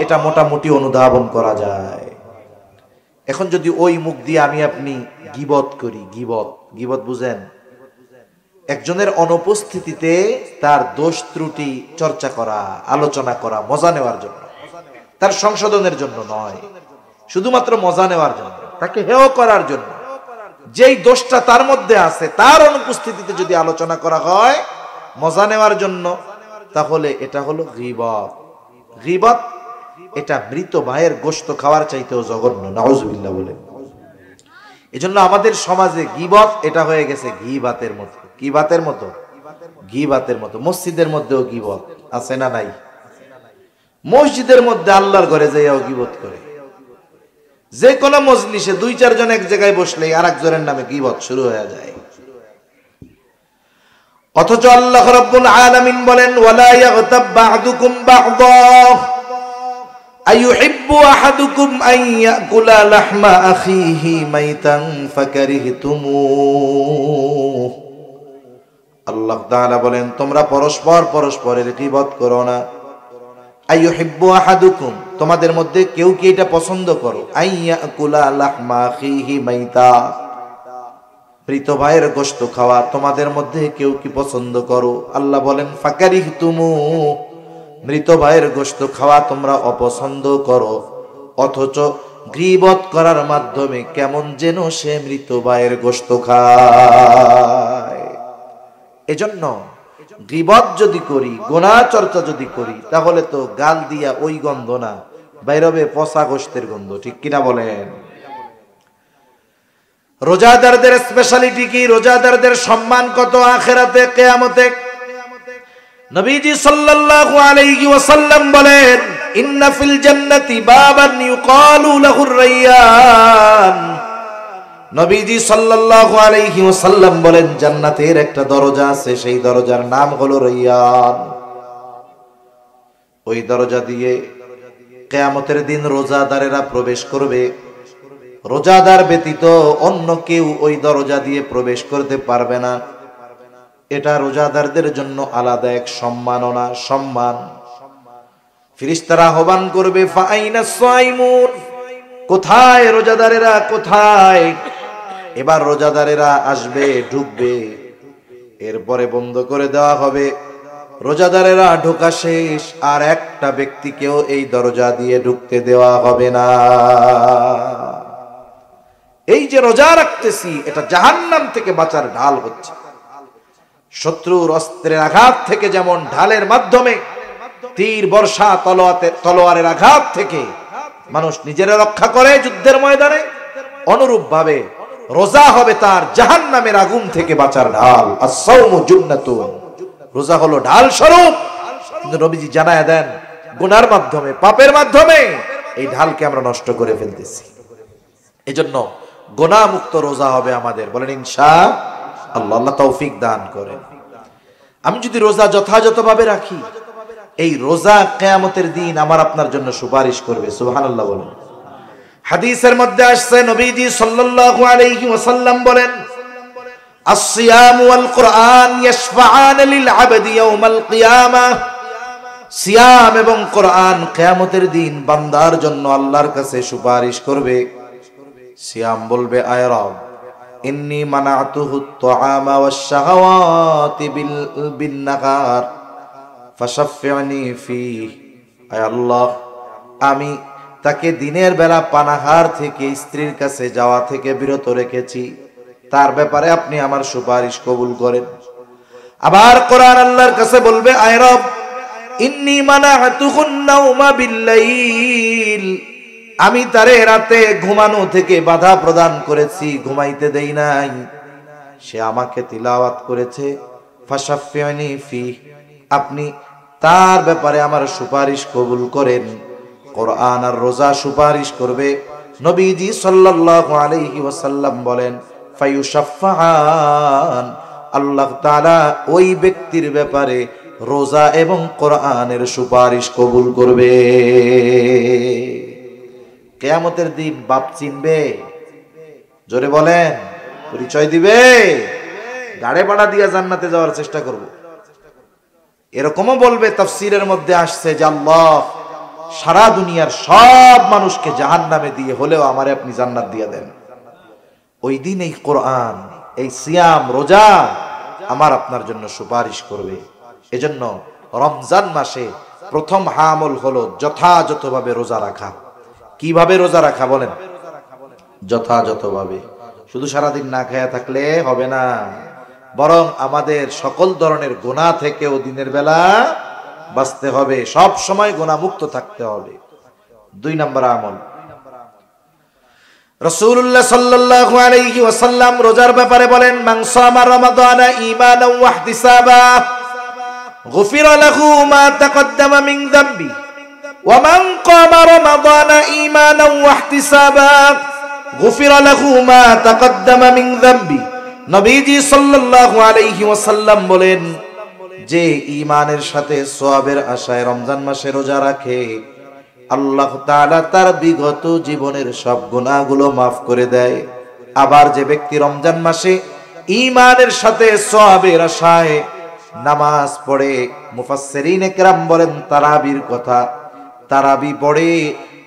এটা মোটামুটি অনুধাবন করা যায়। এখন যদি ওই মুখ দিয়ে আমি আপনি গীবত করি, গীবত বুঝেন? একজনের অনুপস্থিতিতে তার দোষ ত্রুটি চর্চা করা, আলোচনা করা, মজা নেওয়ার জন্য, তার সংশোধনের জন্য নয়, শুধুমাত্র মজা নেওয়ার জন্য, তাকে হেয় করার জন্য। যেই দোষটা তার মধ্যে আছে তার অনুপস্থিতিতে যদি আলোচনা করা হয় মজা নেওয়ার জন্য, তাহলে এটা হলো গীবত। গীবত এটা মৃত ভাইয়ের গোশত খাওয়ার চাইতেও জঘন্য। নাউজুবিল্লাহ বলে। এজন্য আমাদের সমাজে গীবত এটা হয়ে গেছে ঘি ভাতের মতো। কি ভাতের মতো? ঘি ভাতের মতো। মসজিদের মধ্যেও গীবত আছে না নাই? মসজিদের মধ্যে আল্লাহর ঘরে যাইয়াও গীবত করে। যে কোনো মজলিসে দুই চারজন এক জায়গায় বসলে আর একজনের নামে গীবত শুরু হয়ে যায়। অথচ আল্লাহ রাব্বুল আলামিন বলেন, ওয়ালা ইয়াগতাব বা'দুকুম বা'দা আইয়ুহিব্বু আহাদুকুম আন ইয়াকুলা লাহমা আখিহি মাইতান ফাকারিহতুমুহ। আল্লাহ তাআলা বলেন, তোমরা পরস্পরের গীবত করো না। আইয়ুহিব্বু আহাদুকুম, তোমাদের মধ্যে কেউ কি এটা পছন্দ করো? আন ইয়াকুলা লাহমা আখিহি মাইতা, মৃত ভাইয়ের গোশত খাওয়া তোমাদের মধ্যে কেউ কি পছন্দ করো? আল্লাহ বলেন, ফাকারিহতুমুহ, মৃত ভাইয়ের গোশত খাওয়া তোমরা অপছন্দ করো। অথচ গীবত করার মাধ্যমে কেমন যেন সে মৃত ভাইয়ের গোশত খায়। এজন্য গীবত যদি করি, গুনাহ চর্চা যদি করি, তাহলে তো গাল দিয়া ওই গন্ধ না, বাইরবে পচা গোশতের গন্ধ। ঠিক কিনা বলেন? রোজাদারদের স্পেশালিটি কি? রোজাদারদের সম্মান কত আখিরাতে, কিয়ামতে? নবীজি সাল্লাল্লাহু আলাইহি ওয়াসাল্লাম বলেন, ইন্না ফিল জান্নাতি বাবান ইউকালু লাহুর রায়্যান। নবীজি সাল্লাল্লাহু আলাইহি ওয়াসাল্লাম বলেন, জান্নাতের একটা দরজা আছে, সেই দরজার নাম হলো রায়্যান। ওই দরজা দিয়ে কিয়ামতের দিন রোজাদারেরা প্রবেশ করবে। রোজাদার ব্যতীত অন্য কেউ ওই দরজা দিয়ে প্রবেশ করতে পারবে না। এটা রোজাদারদের জন্য আলাদা এক সম্মাননা, সম্মান। ফেরেশতারা আহ্বান করবে, ফাআইনা সাইমুন, কোথায় রোজাদারেরা, কোথায়? এবার রোজাদারেরা আসবে, ঢুকবে, এরপরে বন্ধ করে দেওয়া হবে। রোজাদারেরা ঢোকা শেষ, আর একটা ব্যক্তিকেও এই দরজা দিয়ে ঢুকতে দেওয়া হবে না। এই যে রোজা রাখতেছি, এটা জাহান্নাম থেকে বাঁচার ঢাল হচ্ছে। শত্রুর অস্ত্রের আঘাত থেকে যেমন ঢালের মাধ্যমে, তীর বর্ষা তলোয়ারের আঘাত থেকে মানুষ নিজেরা রক্ষা করে যুদ্ধের ময়দানে, অনুরূপ ভাবে রোজা হবে তার জাহান্নামের আগুন থেকে বাঁচার ঢাল। as-sawmu junnatun, রোজা হলো ঢাল স্বরূপ। কিন্তু নবীজি জানায় দেন, গুনার মাধ্যমে, পাপের মাধ্যমে এই ঢালকে আমরা নষ্ট করে ফেলতেছি। এজন্য গুনাহ মুক্ত রোজা হবে আমাদের, বলেন ইনশাআল্লাহ। আল্লাহ তৌফিক দান করেন। আমি যদি রোজা যথাযথভাবে রাখি, এই রোজা কিয়ামতের দিন আমার আপনার জন্য সুপারিশ করবে। সুবহানাল্লাহ বলেন। হাদিসের মধ্যে আসছে, নবীজি সাল্লাল্লাহু আলাইহি ওয়াসাল্লাম বলেন, as-siyam wal Qur'an yashfa'an lil 'abdi yawm al-qiyamah, সিয়াম এবং কোরআন কিয়ামতের দিন বান্দার জন্য আল্লাহর কাছে সুপারিশ করবে। সিয়াম বলবে, আয় রব, ইন্নী মানাতুহু আত-তা'আমা ওয়াশ-শাহাওয়াতি বিন-নাহার ফাশাফি'নি ফীহি, আয় আল্লাহ, আমি তাকে দিনের বেলা পানাহার থেকে, স্ত্রীর কাছে যাওয়া থেকে বিরত রেখেছি, তার ব্যাপারে আপনি আমার সুপারিশ কবুল করেন। আবার কোরআন আল্লাহর কাছে বলবে, আয় রব, ইন্নী মানাতুহুন নাওমা বিল-লাইল, আমি তারে রাতে ঘুমানো থেকে বাধা প্রদান করেছি, ঘুমাইতে দেই নাই, সে আমাকে তিলাওয়াত করেছে। ফাশাফি'নি ফীহি, আপনি তার ব্যাপারে আমার সুপারিশ কবুল করেন। কোরআন আর রোজা সুপারিশ করবে। নবীজি সাল্লাল্লাহু আলাইহি ওয়াসাল্লাম বলেন, ফায়ুশাফফাআন, আল্লাহ তাআলা ওই ব্যক্তির ব্যাপারে রোজা এবং কোরআনের সুপারিশ কবুল করবে। কিয়ামতের দিন বাপ চিনবে? জোরে বলেন, পরিচয় দিবে? গাড়ে ভাড়া দিয়ে জান্নাতে যাওয়ার চেষ্টা করব। এরকমও বলবে, তাফসীরের মধ্যে আসছে যে আল্লাহ সারা দুনিয়ার সব মানুষকে জাহান্নামে দিয়ে হলেও আমারে আপনি জান্নাত দিয়ে দেন। ওই দিন এই কোরআন, এই সিয়াম, রোজা আমার আপনার জন্য সুপারিশ করবে। এজন্য রমজান মাসে প্রথম আমল হলো যথাযথভাবে রোজা রাখা। কিভাবে রোজা রাখা বলেন? যথাযথভাবে। শুধু সারাদিন না খায়া থাকলে হবে না, বরং আমাদের সকল ধরনের গুনাহ থেকেও দিনের বেলা বাঁচতে হবে, সব সময় গুনাহ মুক্ত থাকতে হবে। 2 নম্বর আমল, রাসূলুল্লাহ সাল্লাল্লাহু আলাইহি ওয়াসাল্লাম রোজার ব্যাপারে বলেন, মান সামা রমাদানা ঈমানান ওয়া ইহতিসাবা গুফিরা লাহু মা তাকদ্দামা মিন যামবি ওয়া মান কামা রমাদানা ঈমানান ওয়া ইহতিসাবা গুফিরা লাহু মা তাকদ্দামা মিন যামবি। নবীজি সাল্লাল্লাহু আলাইহি ওয়াসাল্লাম বলেন, যে ঈমানের সাথে সওয়াবের আশায় রমজান মাসে রোজা রাখে, আল্লাহ তাআলা তার বিগত জীবনের সব গুনাহগুলো মাফ করে দেয়। আবার যে ব্যক্তি রমজান মাসে ঈমানের সাথে সওয়াবের আশায় নামাজ পড়ে, মুফাসসিরিনে কেরাম বলেন তারাবির কথা, তারাবি পড়ে,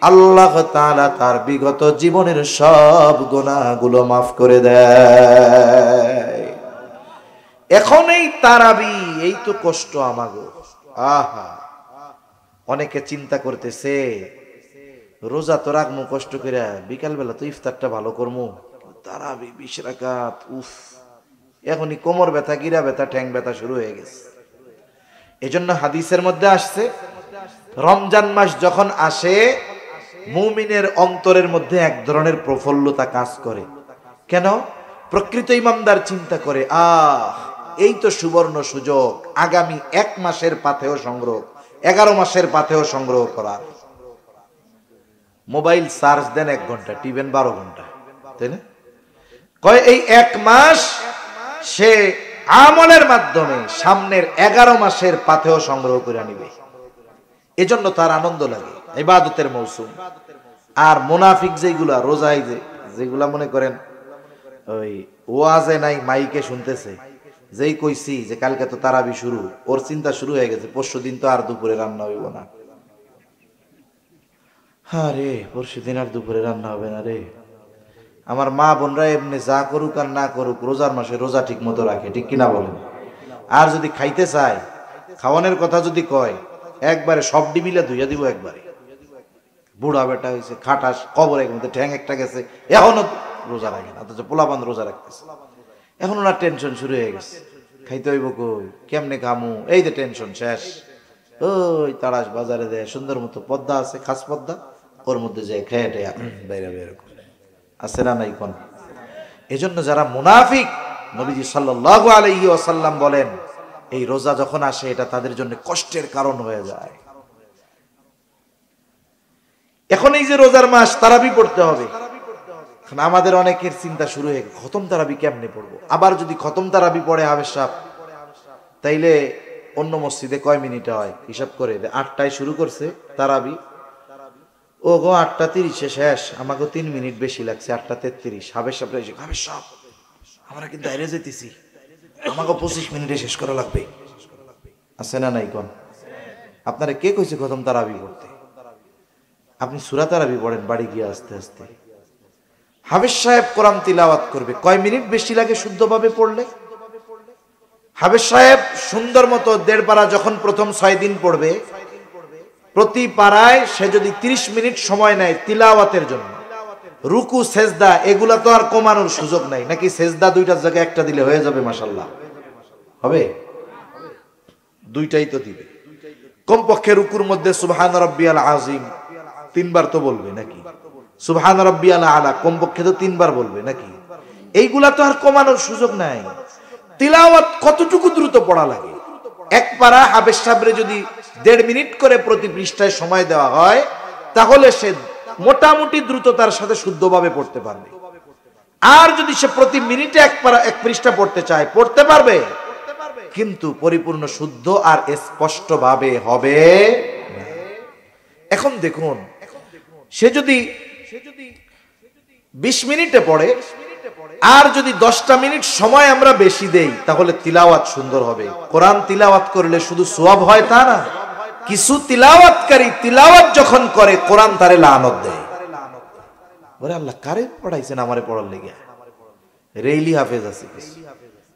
আল্লাহ তাআলা তার বিগত জীবনের সব গুনাহগুলো মাফ করে দেয়। এখন এই তারাবি, এই তো কষ্ট আমাগো। আহা, অনেকে চিন্তা করতেছে রোজা তো রাখমু কষ্ট করে, বিকাল বেলা তো ইফতারটা ভালো করমু, তারাবি 20 রাকাত, উফ, এখনই কোমর ব্যথা, গিরা ব্যথা, ঠ্যাং ব্যথা শুরু হয়ে গেছে। এজন্য হাদিসের মধ্যে আসছে, রমজান মাস যখন আসে মুমিনের অন্তরের মধ্যে এক ধরনের প্রফুল্লতা কাজ করে। কেন? প্রকৃত ইমানদার চিন্তা করে, এই তো সুবর্ণ সুযোগ, আগামী 1 মাসের পাথেয় সংগ্রহ, 11 মাসের পাথেয় সংগ্রহ করার। মোবাইল চার্জ দেন 1 ঘন্টা, টিভেন 12 ঘন্টা, তাই না? কয় এই 1 মাস সে আমলের মাধ্যমে সামনের 11 মাসের পাথেয় সংগ্রহ করে নিবে। এজন্য তার আনন্দ লাগে, ইবাদতের মৌসুম। আর মুনাফিক যেগুলা রোজায় যেগুলা মনে করেন ওই ওয়াজে নাই, মাইকে শুনতেছে, যেই কইছি যে কালকে তো তারাবি শুরু, ওর চিন্তা শুরু হয়ে গেছে পরশু দিন তো আর দুপুরে রান্না হইব না। হ্যাঁ রে, পরশু দিন আর দুপুরে রান্না হবে না রে। আমার মা বোনরা এমনি যা করুক আর না করুক রোজার মাসে রোজা ঠিক মতো রাখে, ঠিক কিনা বলেন? আর যদি খাইতে চায়, খাওয়ানোর কথা যদি কয়, একবারে সব ডিমিলা ধুইয়া দিব একবারে। বুড়া বেটা হয়েছে, খাটাস, কবরের মধ্যে ঠ্যাং একটা গেছে, এখনো রোজা রাখে না, অথচ পোলাপান রোজা রাখতেছে। এখন ওনার টেনশন শুরু হয়ে গেছে, খাইতে হইব কই, কেমনে খামু, এই যে টেনশন শেষ। ওই তারাস বাজারে দেয় সুন্দর মতো পদ্মা আছে, খাস পদ্মা, ওর মধ্যে যে খেয়ে টেয়া বাইরে বের আছে না নাই কোন। এজন্য যারা মুনাফিক, নবীজি সাল্লাল্লাহু আলাইহি ওয়াসাল্লাম বলেন এই রোজা যখন আসে এটা তাদের জন্য কষ্টের কারণ হয়ে যায়। এখন এই যে রোজার মাস, তারাবি পড়তে হবে, আমাদের অনেকের চিন্তা শুরু হয়ে গেছে খতম তারাবি কেমনে পড়বো। আবার যদি খতম তারাবি পড়ে হাফেজ সাহেব, তাইলে অন্য মসজিদে কয় মিনিটে হয় হিসাব করে, 8টায় শুরু করছে তারাবি, ও গো 8:30 শেষ, আমাকে 3 মিনিট বেশি লাগছে, 8:33। হাফেজ সাহেব এসে, হাফেজ সাহেব আমরা কিন্তু বাইরে যেতেছি, আমাকে 25 মিনিটে শেষ করা লাগবে। আছে না নাই কোন? আপনারা কে কইছে খতম তারাবি পড়তে? আপনি সূরা তারাবি পড়েন বাড়ি গিয়ে আস্তে আস্তে। হাফেজ সাহেব কোরআন তিলাওয়াত করবে, কয় মিনিট বেশি লাগে শুদ্ধভাবে পড়লে? হাফেজ সাহেব সুন্দর মতো 1.5 পারা যখন প্রথম 6 দিন পড়বে, প্রতি পারায় সে যদি 30 মিনিট সময় নেয় তিলাওয়াতের জন্য, রুকু সেজদা এগুলা তো আর কমানোর সুযোগ নাই, নাকি সেজদা 2টার জায়গায় একটা দিলে হয়ে যাবে? মাশাআল্লাহ হবে, 2টাই তো দিবে। কমপক্ষে রুকুর মধ্যে সুবহান রাব্বিয়াল আযীম 3 বার তো বলবে নাকি, সুবহান রাব্বিয়াল আলা কমপক্ষে তো 3 বার বলবে নাকি। এইগুলা তো আর কমানোর সুযোগ নাই। তিলাওয়াত কতটুকু দ্রুত পড়া লাগে? 1 পারা হাফেজ সাহেবরে যদি 1.5 মিনিট করে প্রতি পৃষ্ঠায় সময় দেওয়া হয়, তাহলে সে মোটামুটি দ্রুততার সাথে শুদ্ধভাবে পড়তে পারবে। আর যদি সে প্রতি মিনিটে 1 পৃষ্ঠা পড়তে চায়, পড়তে পারবে, কিন্তু পরিপূর্ণ শুদ্ধ আর স্পষ্টভাবে হবে। এখন দেখুন, সে যদি 20 মিনিটে পড়ে, আর যদি 10টা মিনিট সময় আমরা বেশি দেই, তাহলে তিলাওয়াত সুন্দর হবে। কোরআন তিলাওয়াত করলে শুধু সওয়াব হয় তা না, কিছু তিলাওয়াতকারী তিলাওয়াত যখন করে কোরআন তারে লানত দেয়। ওরে আল্লাহ, কারে পড়াইছেন আমারে পড়ার লেগে? রেইলি হাফেজ আছে,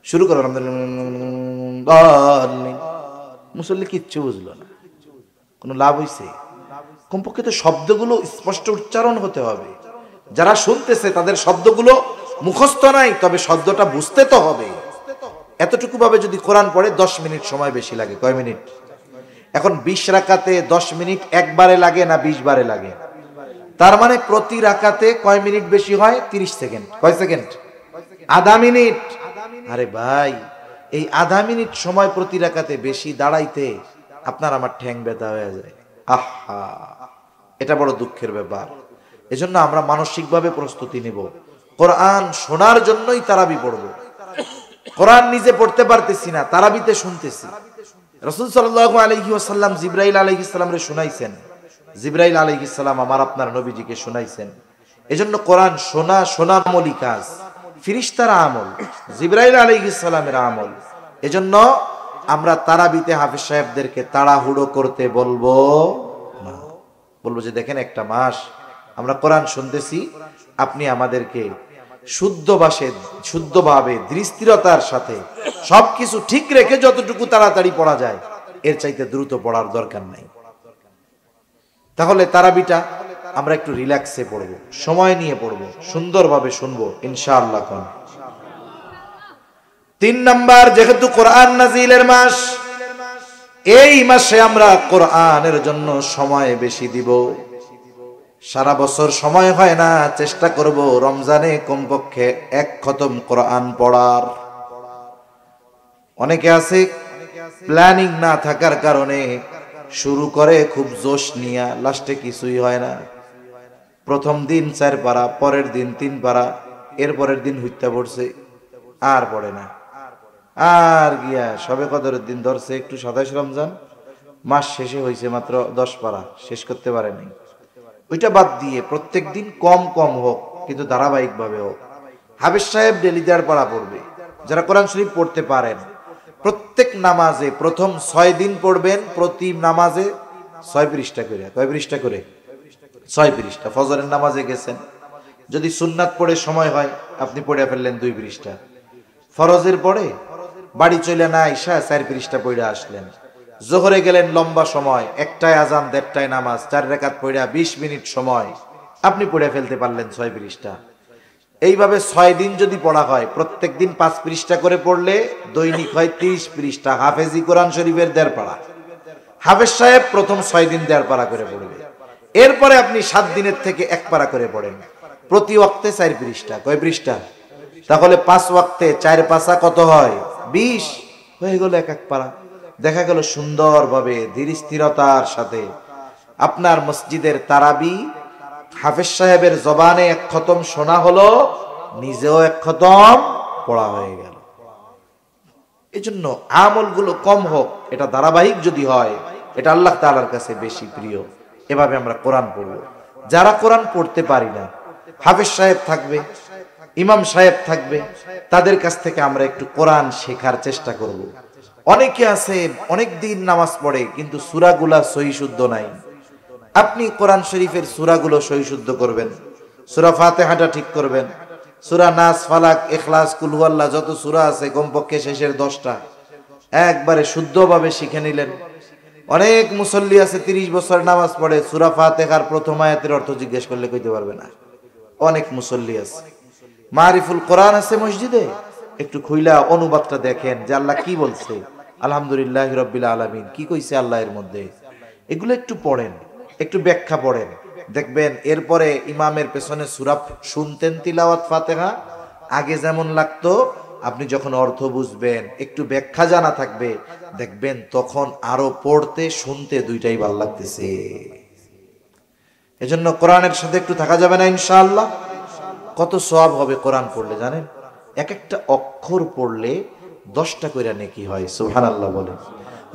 শুরু করো মুসল্লি কিচ্ছু বুঝলো না, কোনো লাভ হইছে? কমপক্ষে তো শব্দগুলো স্পষ্ট উচ্চারণ হতে হবে। যারা শুনতেছে তাদের শব্দগুলো মুখস্থ নাই, তবে শব্দটা বুঝতে তো হবে। এতটুকু ভাবে যদি কোরআন পড়ে 10 মিনিট সময় বেশি লাগে। কয় মিনিট? এখন 20 রাকাতে 10 মিনিট একবারে লাগে না 20 বারে লাগে? তার মানে প্রতি রাকাতে কয় মিনিট বেশি হয়? 30 সেকেন্ড। কয় সেকেন্ড? আধা মিনিট। আরে ভাই, এই আধা মিনিট সময় প্রতি রাকাতে বেশি দাঁড়াইতে আপনার আমার ঠ্যাং ব্যথা হয়ে যায়। আহা, এটা বড় দুঃখের ব্যাপার। এজন্য আমরা মানসিকভাবে প্রস্তুতি নিব, কোরআন শোনার জন্যই তারাবি পড়ব। কোরআন নিজে পড়তে পারতেছি না, তারাবিতে শুনতেছি। রাসূল সাল্লাল্লাহু আলাইহি ওয়াসাল্লাম জিবরাইল আলাইহিস সালামরে শুনাইছেন, জিবরাইল আলাইহিস সালাম আমার আপনার নবীজিকে শুনাইছেন। এজন্য কোরআন শোনা আমলি কাজ, ফেরেশতার আমল, জিবরাইল আলাইহিস সালামের আমল। এজন্য আমরা তারাবিতে হাফেজ সাহেবদেরকে তাড়াহুড়ো করতে বলবো না। বলবো যে দেখেন, একটা মাস আমরা কোরআন শুনতেছি, আপনি আমাদেরকে শুদ্ধভাবে দৃষ্টিরতার সাথে সবকিছু ঠিক রেখে যতটুকু তাড়াতাড়ি পড়া যায় এর চাইতে দ্রুত পড়ার দরকার নাই। তাহলে তারাবিটা আমরা একটু রিল্যাক্সে পড়বো, সময় নিয়ে পড়বো, সুন্দরভাবে শুনবো ইনশাআল্লাহ। 3 নাম্বার, যেহেতু কোরআন নাজিলের মাস, এই মাসে আমরা কোরআনের জন্য সময় বেশি দিব। সারা বছর সময় হয় না, চেষ্টা করব রমজানে কমপক্ষে 1 খতম কোরআন পড়ার। অনেকে আছে প্ল্যানিং না থাকার কারণে শুরু করে খুব জোশ নিয়া, লাস্টে কিছুই হয় না। প্রথম দিন 4 পারা, পরের দিন 3 পারা, এর পরের দিন হুইত্যা পড়ছে, আর পড়ে না। আর গিয়া সবে কদরের দিন ধরছে, একটু 27 রমজান, মাস শেষে হয়েছে মাত্র 10 পারা, শেষ করতে পারে নাই। ওইটা বাদ দিয়ে প্রত্যেক দিন কম কম হোক, কিন্তু ধারাবাহিক ভাবে হোক। হাফেজ সাহেব ডেলি 1.5 পারা পড়বে, যারা কোরআন শরীফ পড়তে পারেন, প্রত্যেক নামাজে প্রথম 6 দিন পড়বেন, প্রতি নামাজে 6 পৃষ্ঠা করে। কয় পৃষ্ঠা করে? 6 পৃষ্ঠা। ফজরের নামাজে গেছেন, যদি সুন্নাত পড়ে সময় হয় আপনি পড়ে ফেললেন 2 পৃষ্ঠা। ফরজের পরে বাড়ি চলে না আইসা 4 পৃষ্ঠা পড়ে আসলেন। জোহরে গেলেন, লম্বা সময়, একটায় আজান, দেড়টায় নামাজ, 4 রাকাত পড়া 20 মিনিট সময়, আপনি পড়ে ফেলতে পারলেন 6 পৃষ্ঠা। এইভাবে 6 দিন যদি পড়া হয়, প্রত্যেক দিন 5 পৃষ্ঠা করে পড়লে দৈনিক হয় 30 পৃষ্ঠা। হাফেজি কোরআন শরীফের 1.5 পারা। হাফেজ সাহেব প্রথম 6 দিন 1.5 পারা করে পড়বে, এরপরে আপনি 7 দিনের থেকে 1 পারা করে পড়েন। প্রতি ওয়াক্তে 4 পৃষ্ঠা। কয় পৃষ্ঠা? তাহলে 5 ওয়াক্তে 4 পাশা কত হয়? 20 হয়ে গেল 1 পারা। দেখা গেল সুন্দরভাবে ধীর স্থিরতার সাথে আপনার মসজিদের তারাবি হাফেজ সাহেবের জবানে 1 খতম শোনা হলো, নিজেও 1 খতম পড়া হয়ে গেল। এজন্য আমলগুলো কম হোক, এটা ধারাবাহিক যদি হয়, এটা আল্লাহ তাআলার কাছে বেশি প্রিয়। এভাবে আমরা কোরআন পড়ব। যারা কোরআন পড়তে পারি না, হাফেজ সাহেব থাকবে, ইমাম সাহেব থাকবে, তাদের কাছ থেকে আমরা একটু কোরআন শেখার চেষ্টা করব। অনেকে আছে অনেক দিন নামাজ পড়ে কিন্তু সূরাগুলা সহি শুদ্ধ নাই। আপনি কোরআন শরীফের সূরাগুলো সহি শুদ্ধ করবেন, সূরা ফাতিহাটা ঠিক করবেন, সূরা নাস, ফালাক, ইখলাস, কুল হুয়াল্লাহ যত সূরা আছে কমপক্ষে শেষের 10টা একবারে শুদ্ধভাবে শিখে নিলেন। অনেক মুসল্লি আছে 30 বছর নামাজ পড়ে, সূরা ফাতিহার প্রথম আয়াতের অর্থ জিজ্ঞেস করলে কইতে পারবে না। অনেক মুসল্লি আছে, মারিফুল কোরআন আছে মসজিদে, একটু খুইলা অনুবাদটা দেখেন যে আল্লাহ কি বলছে, আলহামদুলিল্লাহি রাব্বিল আলামিন কি কইছে আল্লাহ এর মধ্যে, এগুলো একটু পড়েন, একটু ব্যাখ্যা পড়েন, দেখবেন এরপরে ইমামের পেছনে সূরা শুনতেন তিলাওয়াত ফাতিহা, আগে যেমন লাগতো, আপনি যখন অর্থ বুঝবেন, একটু ব্যাখ্যা জানা থাকবে, দেখবেন তখন আরো পড়তে শুনতে দুইটাই ভালো লাগতেছে। এজন্য কোরআনের সাথে একটু থাকা যাবে না ইনশাআল্লাহ। কত সওয়াব হবে কোরআন পড়লে জানেন? এক একটা অক্ষর পড়লে 10টা কইরা নেকি হয়। সুবহানাল্লাহ বলেন।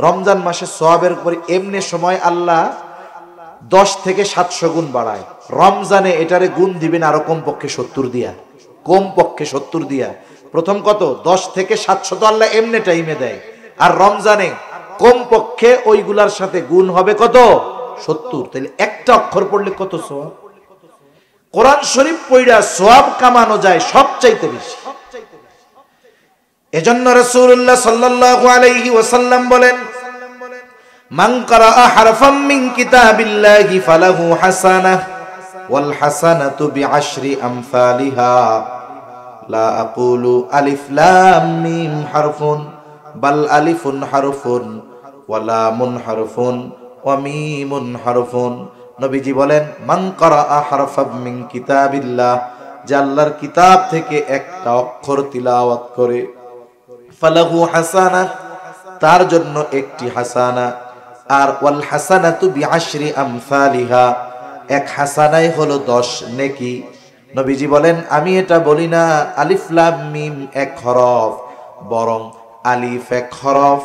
রমজান মাসে সওয়াবের উপর এমনি সময় আল্লাহ 10 থেকে 700 গুণ বাড়ায়। রমজানে এটারে গুণ দিবেন আরো কমপক্ষে 70 দিয়া, কমপক্ষে 70 দিয়া। প্রথম কত? 10 থেকে 700 তো আল্লাহ এমনি টাইমে দেয়, আর রমজানে কমপক্ষে ওইগুলার সাথে গুণ হবে কত? 70। তাহলে একটা অক্ষর পড়লে কত সওয়াব? কোরআন শরীফ পড়া সওয়াব কামানো যায় সবচাইতে বেশি। এজন্য রাসূলুল্লাহ সাল্লাল্লাহু আলাইহি ওয়াসাল্লাম বলেন, মান ক্বারাআ হারফাম মিন কিতাবিল্লাহি ফালাহু হাসানাহ ওয়াল হাসানাতু বিআশরি আমসালিহা লা আকুলু আলিফ লাম মিম হারফুন বাল আলিফুন হারফুন ওয়া লামুন হারফুন ওয়া মিমুন হারফুন। নবীজি বলেন, মান ক্বারাআ হারফাম মিন কিতাবিল্লাহ, যে আল্লাহর কিতাব থেকে একটা অক্ষর তিলাওয়াত করে, ফালাহু হাসানাহ, তার জন্য একটি হাসানা, আর ওয়াল হাসানাতু বিআশরি আমসালিহা, এক হাসানাই হলো 10 নেকি। নবীজি বলেন, আমি এটা বলি না আলিফ লাম মিম এক হরফ, বরং আলিফ এক হরফ,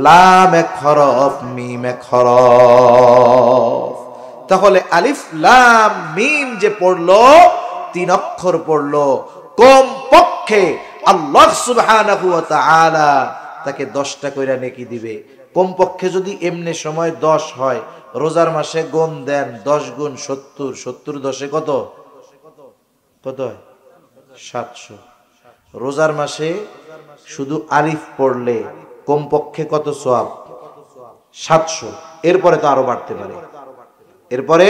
লাম এক হরফ, মিম এক হরফ। তাহলে আলিফ লাম মিম যে পড়লো, 3 অক্ষর পড়লো, কম পক্ষে আল্লাহ সুবহানাহু ওয়া তাআলা তাকে 10টা কইরা নেকি দিবে। কমপক্ষে যদি এমনি সময় 10 হয়, রোজার মাসে গুণ দেন 10 গুণ 70, 70 10 কত? কত হয়? 700। রোজার মাসে শুধু আলিফ পড়লে কমপক্ষে কত সওয়াব? 700। এরপরে তো আরো বাড়তে পারে, এরপরে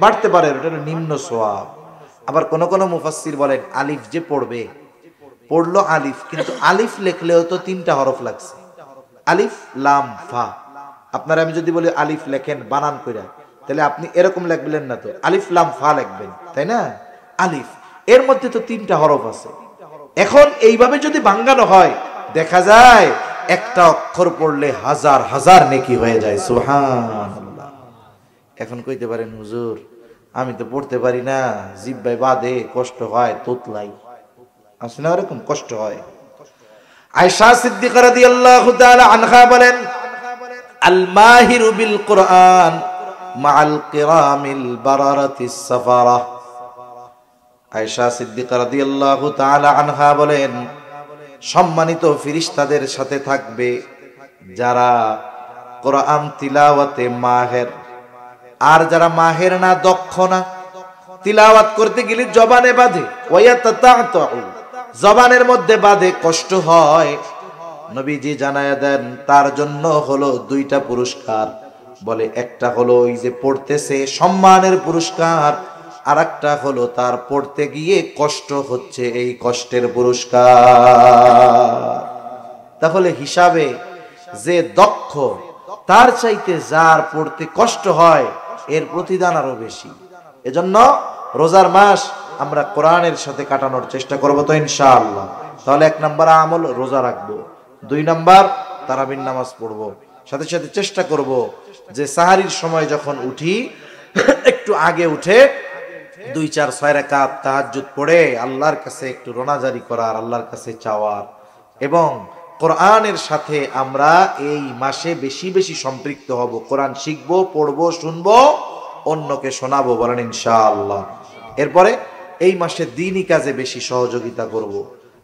বাড়তে পারে, এটা নিম্ন সওয়াব। আবার কোন কোন মুফাসসির বলেন, আলিফ যে পড়বে, পড়লো আলিফ, কিন্তু আলিফ লেখলেও তো 3টা হরফ লাগছে, আলিফ লাম ফা। আপনারা আমি যদি বলি আলিফ লেখেন বানান কইরা, তাহলে আপনি এরকম লিখবেন না, তো আলিফ লাম ফা লিখবেন, তাই না? আলিফ এর মধ্যে তো 3টা হরফ আছে। এখন এইভাবে যদি ভাঙানো হয়, দেখা যায় একটা অক্ষর পড়লে হাজার হাজার নেকি হয়ে যায়। সুবহানাল্লাহ। এখন কইতে পারেন, হুজুর আমি তো পড়তে পারি না, জিহ্বায় বাদে, কষ্ট হয়, তোতলাই আছে না, এরকম কষ্ট হয়। আয়েশা সিদ্দিকা রাদিয়াল্লাহু তাআলা আনহা বলেন, আল মাহিরু বিল কুরআন মাআল কিরামিল বারারাতিস সাফারা। আয়েশা সিদ্দিকা রাদিয়াল্লাহু তাআলা আনহা বলেন, সম্মানিত ফেরেশতাদের সাথে থাকবে যারা কোরআন তিলাওয়াতে মাহের। আর যারা মাহের না, দক্ষ না, তিলাওয়াত করতে গেলে জবানে বাঁধে, জবানের মধ্যে বাঁধে, কষ্ট হয়, নবীজি জানায়া দেন তার জন্য হলো দুইটা পুরস্কার। বলে একটা হলো ওই যে পড়তেছে সম্মানের পুরস্কার, আর একটা হলো তার পড়তে গিয়ে কষ্ট হচ্ছে, এই কষ্টের পুরস্কার। তাহলে হিসাবে যে দক্ষ তার চাইতে যার পড়তে কষ্ট হয় এর প্রতিদান আরো বেশি। এজন্য রোজার মাস আমরা কোরআনের সাথে কাটানোর চেষ্টা করব তো ইনশাআল্লাহ। তাহলে 1 নাম্বার আমল রোজা রাখবো, 2 নাম্বার তারাবির নামাজ পড়বো, সাথে সাথে চেষ্টা করব যে সাহারির সময় যখন উঠি একটু আগে উঠে 2-4-6 রাকাত তাহাজ্জুদ পড়ে আল্লাহর কাছে একটু রোনাজারি করার, আল্লাহর কাছে চাওয়ার, এবং কোরআনের সাথে আমরা এই মাসে বেশি বেশি সম্পৃক্ত হব। কোরআন শিখবো, পড়বো, শুনবো, অন্যকে শোনাবো, বলেন ইনশাআল্লাহ। এরপরে এই মাসে দ্বীনি কাজে বেশি সহযোগিতা করব।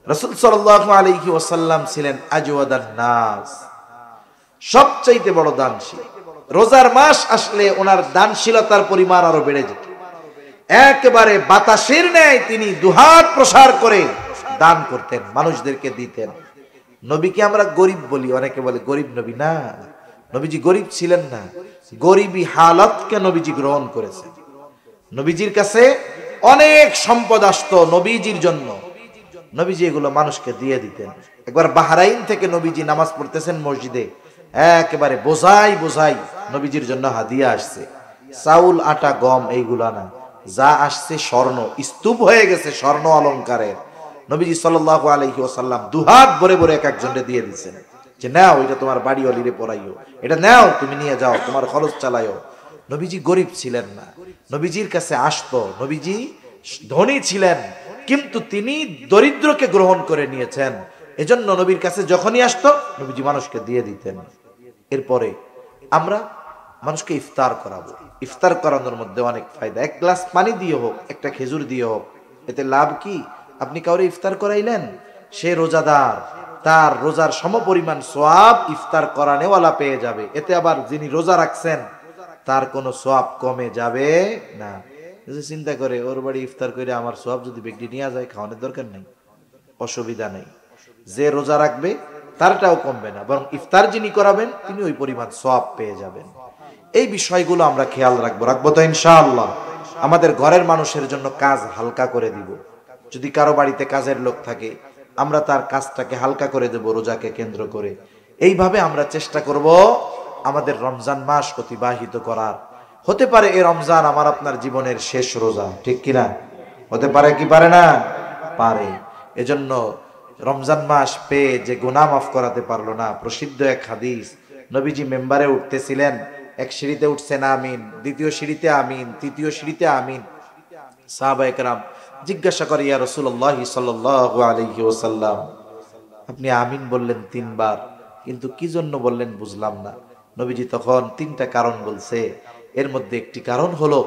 রাসূল সাল্লাল্লাহু আলাইহি ওয়াসাল্লাম ছিলেন আজওয়াদান নাস, সবচাইতে বড় দানশীল। রোজার মাস আসলে ওনার দানশীলতার পরিমাণ আরো বেড়ে যেত। একেবারে বাতাসের ন্যায় তিনি দুহাত প্রসার করে দান করতেন, মানুষদেরকে দিতেন। নবীকে আমরা গরিব বলি, অনেকে বলে গরিব নবী, না, নবীজি গরিব ছিলেন না, গরিবী হালতকে নবীজি গ্রহণ করেছেন। নবীজির কাছে অনেক সম্পদ আসতো নবীজির জন্য, নবীজি এগুলো মানুষকে দিয়ে দিতেন। একবার বাহরাইন থেকে নবীজি নামাজ পড়তেছেন মসজিদে, একেবারে বোঝাই বোঝাই নবীজির জন্য হাদিয়া আসছে, চাউল, আটা, গম, এইগুলা না, যা আসছে স্বর্ণ, স্তূপ হয়ে গেছে স্বর্ণ অলংকারের। নবীজি সাল্লাল্লাহু আলাইহি ওয়াসাল্লাম দুহাত ভরে ভরে এক একজনকে দিয়ে দিচ্ছেন যে নাও, এটা তোমার বাড়ি অলিরে পড়াইও, এটা নাও, তুমি নিয়ে যাও, তোমার খরচ চালাইও। নবীজি গরিব ছিলেন না, নবীজির কাছে আসতো, নবীজি ধনী ছিলেন, কিন্তু তিনি দরিদ্রকে গ্রহণ করে নিয়েছেন। এজন্য নবীর কাছে যখনই আসতো নবীজি মানুষকে দিয়ে দিতেন। এরপরে আমরা মানুষকে ইফতার করাবো। ইফতার করানোর মধ্যে অনেক ফায়দা। 1 গ্লাস পানি দিয়ে হোক, একটা খেজুর দিয়ে হোক, এতে লাভ কি? আপনি কাউরে ইফতার করাইলেন, সে রোজাদার, তার রোজার সমপরিমাণ সওয়াব ইফতার করানেওয়ালা পেয়ে যাবে। এতে আবার যিনি রোজা রাখছেন তার কোনো সওয়াব কমে যাবে না। চিন্তা করে ওর বাড়ি ইফতার করে আমার সওয়াব যদি ব্যক্তি নিয়ে যায়, খাওয়ানোর দরকার নেই, অসুবিধা নেই। যে রোজা রাখবে তারটাও কমবে না, বরং ইফতার যিনি করাবেন তিনি ওই পরিমাণ সওয়াব পেয়ে যাবেন। এই বিষয়গুলো আমরা খেয়াল রাখবো তো ইনশাআল্লাহ। আমাদের ঘরের মানুষের জন্য কাজ হালকা করে দিব। যদি কারো বাড়িতে কাজের লোক থাকে, আমরা তার কাজটাকে হালকা করে দেব রোজাকে কেন্দ্র করে। এইভাবে আমরা চেষ্টা করব আমাদের রমজান মাস অতিবাহিত করার। হতে পারে এই রমজান আমার আপনার জীবনের শেষ রোজা, ঠিক কিনা? হতে পারে কি পারে না? পারে। এজন্য রমজান মাস পেয়ে যে গুনাহ মাফ করাতে পারলো না, প্রসিদ্ধ এক হাদিস, নবীজি মেম্বারে উঠতেছিলেন, এক সিঁড়িতে উঠছেন আমিন, দ্বিতীয় সিঁড়িতে আমিন, তৃতীয় সিঁড়িতে আমিন। সাহাবায়ে কেরাম জিজ্ঞাসা করে, ইয়া রাসূলুল্লাহ সাল্লাল্লাহু আলাইহি ওয়াসাল্লাম, আপনি আমিন বললেন 3 বার, কিন্তু কি জন্য বললেন বুঝলাম না। নবীজি তখন 3টা কারণ বলছে। এর মধ্যে একটি কারণ হলো,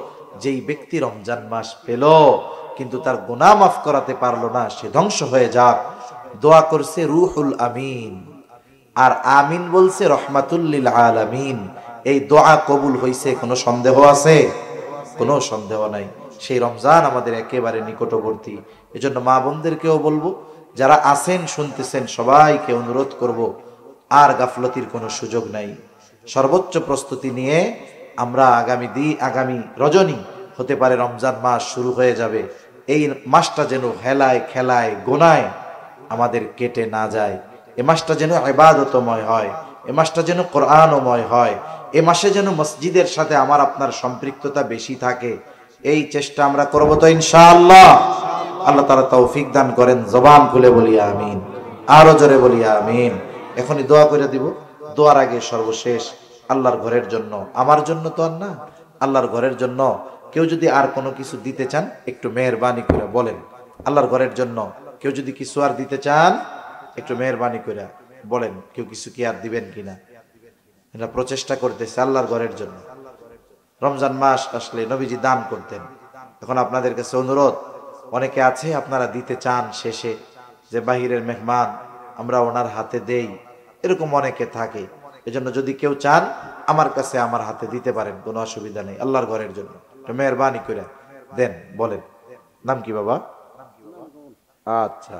যেই ব্যক্তি রমজান মাস পেল কিন্তু তার গুনাহ মাফ করাতে পারলো না, সে ধ্বংস হয়ে যাক। দোয়া করছে রুহুল আমিন, আর আমিন বলছে রহমাতুল লিল আলামিন। এই দোয়া কবুল হইছে, কোনো সন্দেহ আছে? কোনো সন্দেহ নাই। সেই রমজান আমাদের একেবারে নিকটবর্তী। এজন্য মা বোনদেরকেও বলবো, যারা আছেন শুনতেছেন, সবাইকে অনুরোধ করব, আর গাফলতির কোনো সুযোগ নাই। সর্বোচ্চ প্রস্তুতি নিয়ে আমরা আগামী রজনী হতে পারে রমজান মাস শুরু হয়ে যাবে। এই মাসটা যেন হেলায় খেলায় গোনায় আমাদের কেটে না যায়। এ মাসটা যেন ইবাদতময় হয়, এ মাসটা যেন কোরআনময় হয়, এ মাসে যেন মসজিদের সাথে আমার আপনার সম্পৃক্ততা বেশি থাকে। এই চেষ্টা আমরা করব তো ইনশাআল্লাহ। আল্লাহ তাআলা তৌফিক দান করেন। জবান খুলে বলি আমিন, আরো জোরে বলি আমিন। এখনই দোয়া করে দিব। দোয়ার আগে সর্বশেষ আল্লাহর ঘরের জন্য, আমার জন্য তো আর না, আল্লাহর ঘরের জন্য কেউ যদি আর কোনো কিছু দিতে চান একটু মেহেরবানি করে বলেন। আল্লাহর ঘরের জন্য কেউ যদি কিছু আর দিতে চান একটু মেহেরবানি করে বলেন, কেউ কিছু কি আর দিবেন কিনা। এটা প্রচেষ্টা করতেছে আল্লাহর ঘরের জন্য। রমজান মাস আসলে নবীজি দান করতেন। এখন আপনাদের কাছে অনুরোধ, অনেকে আছে আপনারা দিতে চান শেষে, যে বাহিরের মেহমান আমরা ওনার হাতে দেই, এরকম অনেকে থাকে। এজন্য যদি কেউ চান আমার কাছে আমার হাতে দিতে পারেন, কোনো অসুবিধা নেই, আল্লাহর ঘরের জন্য মেহরবানি করে দেন। বলেন নাম কি বাবা? আচ্ছা,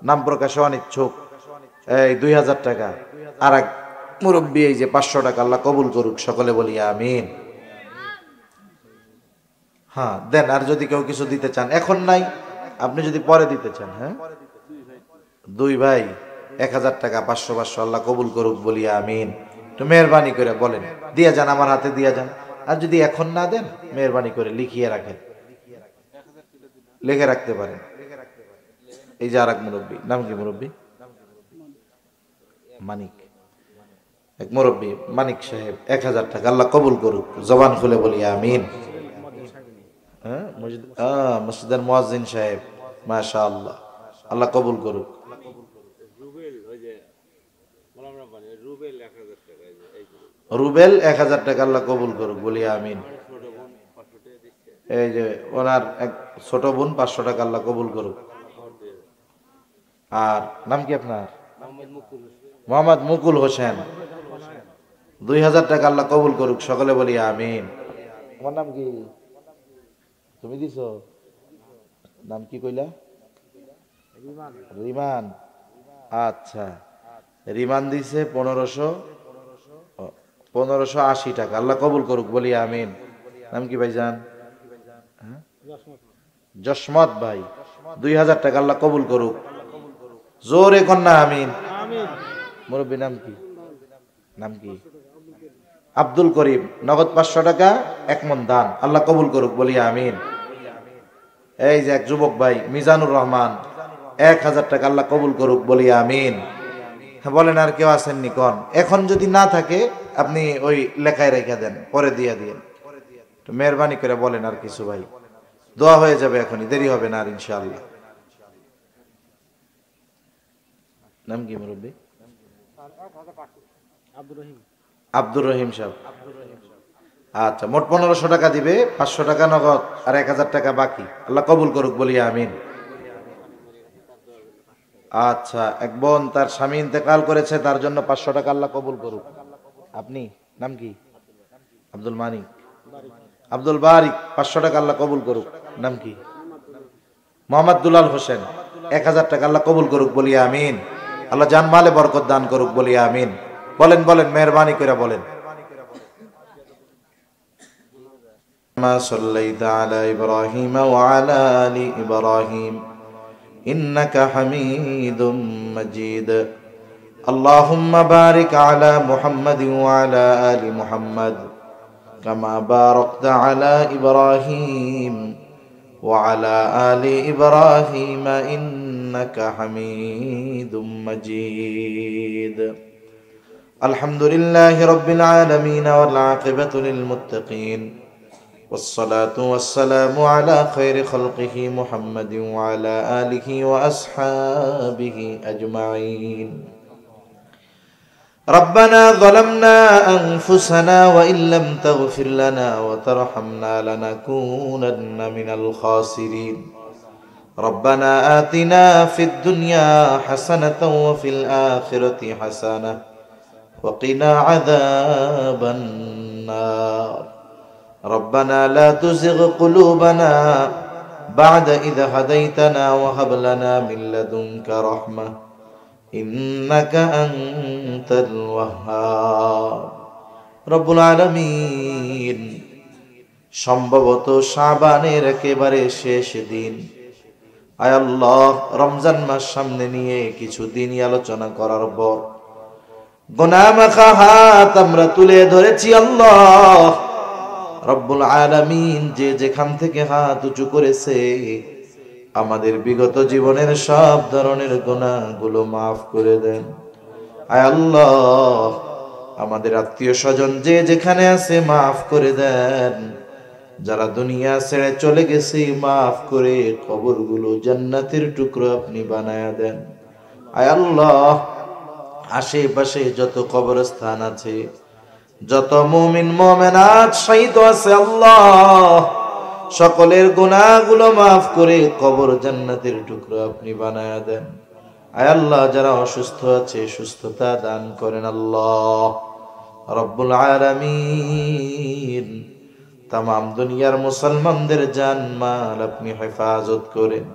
নাম প্রকাশে অনিচ্ছুক, এই 2000 টাকা। আর এক মুরব্বী এই যে 500 টাকা, আল্লাহ কবুল করুক, সকলে বলি আমিন। হ্যাঁ দেন। আর যদি কেউ কিছু দিতে চান, এখন নাই, আপনি যদি পরে দিতে চান। হ্যাঁ, দুই ভাই 1000 টাকা, 500 500, আল্লাহ কবুল করুক, বলি আমিন। তো মেহরবানি করে বলেন, দিয়া যান, আমার হাতে দিয়া যান। আর যদি এখন না দেন, মেহরবানি করে লিখিয়ে রাখেন, লিখে রাখতে পারেন। এই যে আর এক মুরব্বী, নাম কি মুরব্বী? মানিক, এক মুরব্বী মানিক সাহেব 1000 টাকা, আল্লাহ কবুল করুক, জবান খুলে বলি আমিন। হ্যাঁ, মসজিদের মুয়াজ্জিন সাহেব, মাশাআল্লাহ, আল্লাহ কবুল করুক। রুবেল 1000 টাকা, আল্লাহ কবুল করুক, বলি আমিন। এই যে ওনার এক ছোট বোন 500 টাকা, আল্লাহ কবুল করুক। আর নাম কি আপনার? মোহাম্মদ মুকুল হোসেন, 2000 টাকা, আল্লাহ কবুল করুক, সকলে বলি আমিন। তোমার নাম কি? তুমি দিছো? নাম কি কইলা? রিমান। আচ্ছা, রিমান দিছে 1580 টাকা, আল্লাহ কবুল করুক, বলি আমিন। নাম কি ভাইজান? জসমত ভাই, 2000 টাকা, আল্লাহ কবুল করুক, জোরে কন্যা আমিন। মুরব্বী নাম কি? নাম কি? আব্দুল করিম, নগদ 500 টাকা, 1 মণ দান, আল্লাহ কবুল করুক, বলি আমিন। এই যে এক যুবক ভাই মিজানুর রহমান, 1000 টাকা, আল্লাহ কবুল করুক, বলি আমিন। বলেন আর কেউ আসেননি কোন? এখন যদি না থাকে আপনি ওই লেখায় রেখে দেন, পরে দিয়ে দিন। তো মেহরবানি করে বলেন আর কিছু ভাই, দোয়া হয়ে যাবে এখনই, দেরি হবে না আর ইনশাআল্লাহ। নাম কি মুরব্বী? আব্দুর রহিম সাহেব। আচ্ছা, মোট 1500 টাকা দিবে, 500 টাকা নগদ আর 1000 টাকা বাকি, আল্লাহ কবুল করুক, বলি আমিন। আচ্ছা, এক বোন তার স্বামী ইন্তেকাল করেছে, তার জন্য 500 টাকা, আল্লাহ কবুল করুক। আপনি নাম কি? আব্দুল মানিক, আব্দুল বারিক, 500 টাকা, আল্লাহ কবুল করুক। নাম কি? মোহাম্মদ দুলাল হোসেন, 1000 টাকা, আল্লাহ কবুল করুক, বলি আমিন। আল্লাহ জানমালে বরকত দান করুক, বলি আমিন। বলেন বলেন, মেহরবানি করে বলেন। মা সাল্লাইতা আলা ইব্রাহিম ওয়া আলা আলি ইব্রাহিম ইন্নাকা হামিদুম মাজিদ। আল্লাহুম্মা বারিক আলা মুহাম্মাদিন ওয়া আলা আলি মুহাম্মাদ কামা বারাকতা আলা ইব্রাহিম ওয়া আলা আলি ইব্রাহিম ইন্নাকা হামিদুম মাজিদ। আলহামদুলিল্লাহি রাব্বিল আলামিন ওয়াল আকিবাতু লিল মুত্তাকিন والصلاة والسلام على خير خلقه محمد وعلى آله وأصحابه أجمعين. ربنا ظلمنا أنفسنا وإن لم تغفر لنا وترحمنا لنكونن من الخاسرين. ربنا آتنا في الدنيا حسنة وفي الآخرة حسنة وقنا عذاب النار. ربنا لا تزغ قلوبنا بعد إذ هديتنا وهب لنا من لدنك رحمة إنك أنت الوهاب. رب العالمين, সম্ভবত শাবানের একেবারে শেষ দিন, আয় আল্লাহ, রমজান মাস সামনে নিয়ে কিছু দিনই আলোচনা করার পর গুনাহ মাখা হাত আমরা তুলে ধরেছি। আল্লাহ রব্বুল আলামিন, যে যেখান থেকে হাত উঁচু করেছে আমাদের বিগত জীবনের সব ধরনের গুনাহগুলো মাফ করে দেন। আয় আল্লাহ, আমাদের আত্মীয় স্বজন যে যেখানে আছে মাফ করে দেন। যারা দুনিয়া ছেড়ে চলে গেছে মাফ করে কবরগুলো জান্নাতের টুকরো আপনি বানায়া দেন। আয় আল্লাহ, আশেপাশে যত কবরস্থান আছে, যত মুমিন মুমিনাত শহীদ আছে, আল্লাহ সকলের গুনাহগুলো মাফ করে কবর জান্নাতের টুকরো আপনি বানায়া দেন। আয় আল্লাহ যারা অসুস্থ আছে সুস্থতা দান করেন আল্লাহ রব্বুল আলামিন। তামাম দুনিয়ার মুসলমানদের জান মাল আপনি হেফাজত করেন।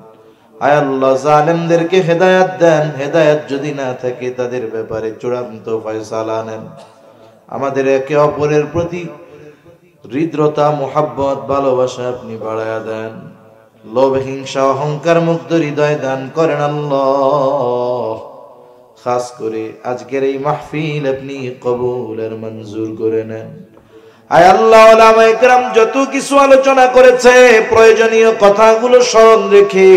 আয় আল্লাহ জালেমদেরকে হেদায়েত দেন, হেদায়েত যদি না থাকে তাদের ব্যাপারে চূড়ান্ত ফয়সালা নেন। আমাদের একে অপরের প্রতি হৃদ্রতা মোহাব্বত ভালোবাসা আপনি বাড়ায়া দেন। লোভ হিংসা অহংকার মুক্ত হৃদয় দান করেন আল্লাহ। খাস করে আজকের এই মাহফিল আপনি কবুল আর মঞ্জুর করে নেন। আয় আল্লাহ ওলামা ইকরাম যত কিছু আলোচনা করেছে প্রয়োজনীয় কথাগুলো স্মরণ রেখে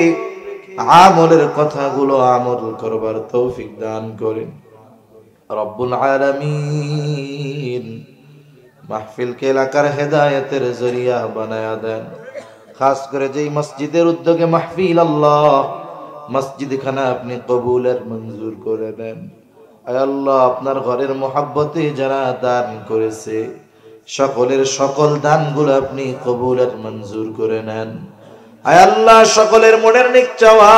আমলের কথাগুলো আমল করবার তৌফিক দান করেন রব্বুল আলামিন। মাহফিলকে এলাকার হেদায়েতের জরিয়া বানায়া দেন। খাস করে যেই মসজিদের উদ্যোগে মাহফিল আল্লাহ মসজিদ খানা আপনি কবুল আর মঞ্জুর করে দেন। আয় আল্লাহ আপনার ঘরের মোহাব্বতে যারা দান করেছে সকলের সকল দানগুলো আপনি কবুল আর মঞ্জুর করে নেন। আয় আল্লাহ সকলের মনের নেক চাওয়া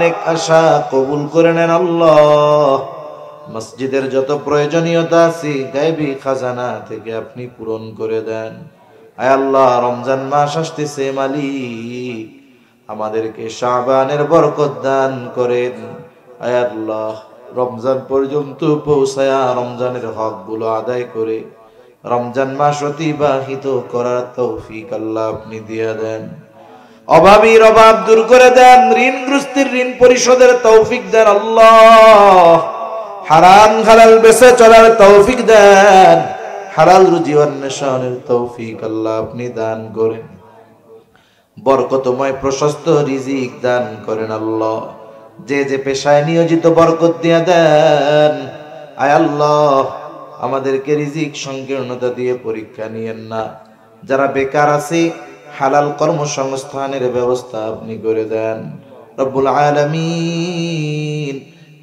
নেক আশা কবুল করে নেন আল্লাহ। মসজিদের যত প্রয়োজনীয়তা আছে গায়বী খাজানা থেকে আপনি পূরণ করে দেন। আয় আল্লাহ রমজান মাস আসতেছে মালিক আমাদেরকে শাবানের বরকত দান করেন। আয় আল্লাহ রমজান পর্যন্ত পৌঁছায়া রমজানের হকগুলো আদায় করে রমজান মাস অতিবাহিত করার তৌফিক আল্লাহ আপনি দিয়ে দেন। অভাবীর অভাব দূর করে দেন, ঋণগ্রস্তের ঋণ পরিশোধের তৌফিক দেন আল্লাহ। হারাম হালাল বেঁচে চলার তৌফিক দেন, হালাল রুজি অন্বেষণের তৌফিক আল্লাহ আপনি দান করেন। বরকতময় প্রশস্ত রিজিক দান করেন আল্লাহ। যে যে পেশায় নিয়োজিত বরকত দিয়ে দেন। আয় আল্লাহ আমাদেরকে রিজিক সংকীর্ণতা দিয়ে পরীক্ষা নিয়েন না। যারা বেকার আছে হালাল কর্মসংস্থানের ব্যবস্থা আপনি করে দেন রব্বুল আলামিন।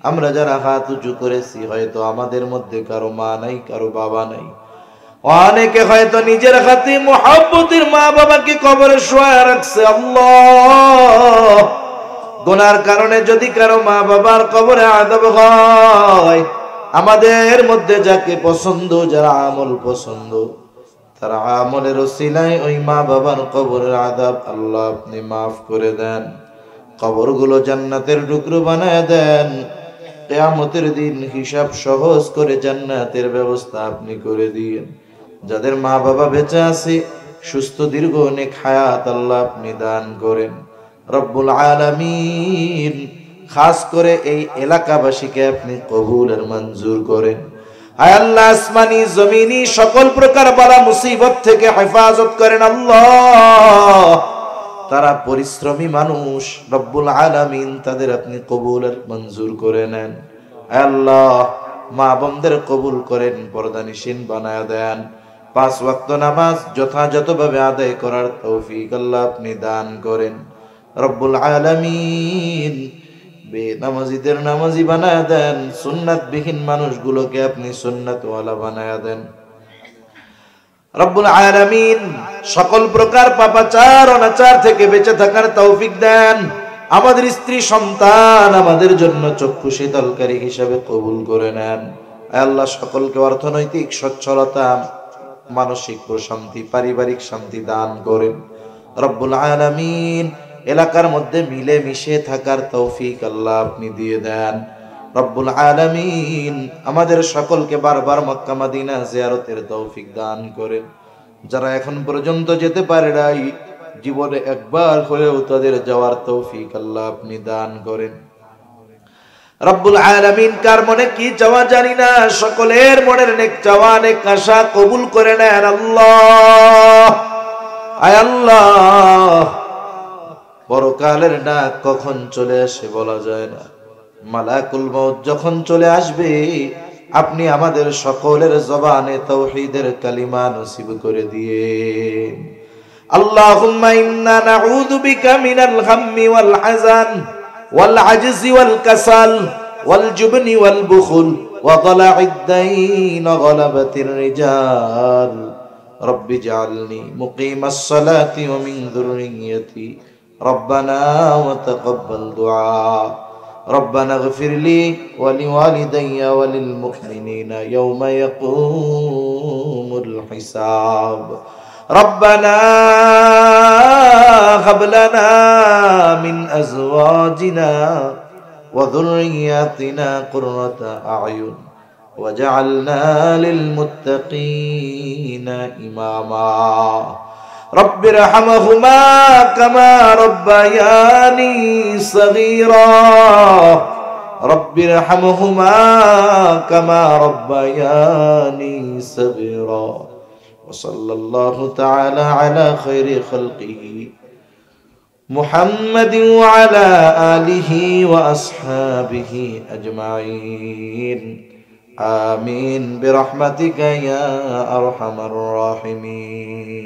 আমরা যারা হাত উঁচু করেছি হয়তো আমাদের মধ্যে কারো মা নাই, কারো বাবা নাই। অনেকে হয়তো নিজের হাতে মুহাব্বতের মা বাবাকে কবরে শোয়া রাখছে আল্লাহ। গুনার কারণে যদি কারো মা বাবার কবরে আযাব হয়, আমাদের মধ্যে যাকে পছন্দ, যারা আমল পছন্দ, তারা আমলের ওসিলায় ওই মা বাবার কবরের আযাব আল্লাহ আপনি মাফ করে দেন। কবরগুলো জান্নাতের টুকরো বানায় দেন। কিয়ামতের দিন হিসাব সহজ করে জান্নাতের ব্যবস্থা আপনি করে দিয়েন। যাদের মা বাবা বেঁচে আছে সুস্থ দীর্ঘ নেক হায়াত আল্লাহ আপনি দান করেন রব্বুল আলামিন। খাস করে এই এলাকাবাসীকে আপনি কবুল আর মঞ্জুর করেন। আয় আল্লাহ আসমানি জমিনি সকল প্রকার বালা মুসিবত থেকে হেফাজত করেন আল্লাহ। তারা পরিশ্রমী মানুষ রব্বুল আলামিন, তাদের আপনি কবুল আর মঞ্জুর করে নেন। আয় আল্লাহ মা বোনদের কবুল করেন, পর্দানিশীন বানায়া দেন। 5 ওয়াক্ত নামাজ যথাযথভাবে আদায় করার তৌফিক আল্লাহ আপনি দান করেন রব্বুল আলামিন। বেনামাজিদের নামাজি বানায়া দেন, সুন্নাতবিহীন মানুষগুলোকে আপনি সুন্নাতওয়ালা বানায়া দেন রব্বুল আলামিন। সকল প্রকার পাপাচার অনাচার থেকে বেঁচে থাকার তৌফিক দেন। আমাদের স্ত্রী সন্তান আমাদের জন্য চক্ষু শীতলকারী হিসাবে কবুল করে নেন। আল্লাহ সকলকে অর্থনৈতিক সচ্ছলতা, মানসিক প্রশান্তি, পারিবারিক শান্তি দান করেন রব্বুল আলামিন। এলাকার মধ্যে মিলে মিশে থাকার তৌফিক আল্লাহ আপনি দিয়ে দেন রব্বুল আলামিন। আমাদের সকলকে বারবার মক্কা মদিনা জিয়ারতের তৌফিক দান করেন। যারা এখন পর্যন্ত যেতে পারে নাই, জীবনে একবার হলেও তাদের যাওয়ার তৌফিক আল্লাহ আপনি দান করেন রব্বুল আলামিন। কার মনে কি চাওয়া জানি না, সকলের মনের নেক চাওয়া নেক আশা কবুল করে নেন আল্লাহ। আয় আল্লাহ পরকালের ডাক কখন চলে আসে বলা যায় না। মালাকুল মউত যখন চলে আসবে আপনি আমাদের সকলের জবানে তাওহীদের কালিমা নসিব করে দিয়েন। আল্লাহুম্মা ইন্না নাউযু বিকা মিনাল গাম্মি ওয়াল হাযান ওয়াল আজজি ওয়াল কাসাল ওয়াল জুবনি ওয়াল বুখল ওয়া দালা'id দাইন ওয়া গলাবাতির রিজাল। রব্বি জাআলনি মুকিমাস সালাতি ওয়া মিন যুররিয়্যতি রব্বানা ওয়া তাকাব্বাল দুআ। ربنا اغفر لي ولوالدي وللمؤمنين يوم يقوم الحساب ربنا هب لنا من أزواجنا وذرياتنا قرة أعين وجعلنا للمتقين إماما رب ارحمهما كما ربياني صغيرا رب ارحمهما كما ربياني صغيرا وصلى الله تعالى على خير خلقه محمد وعلى آله وأصحابه أجمعين آمين برحمتك يا أرحم الراحمين.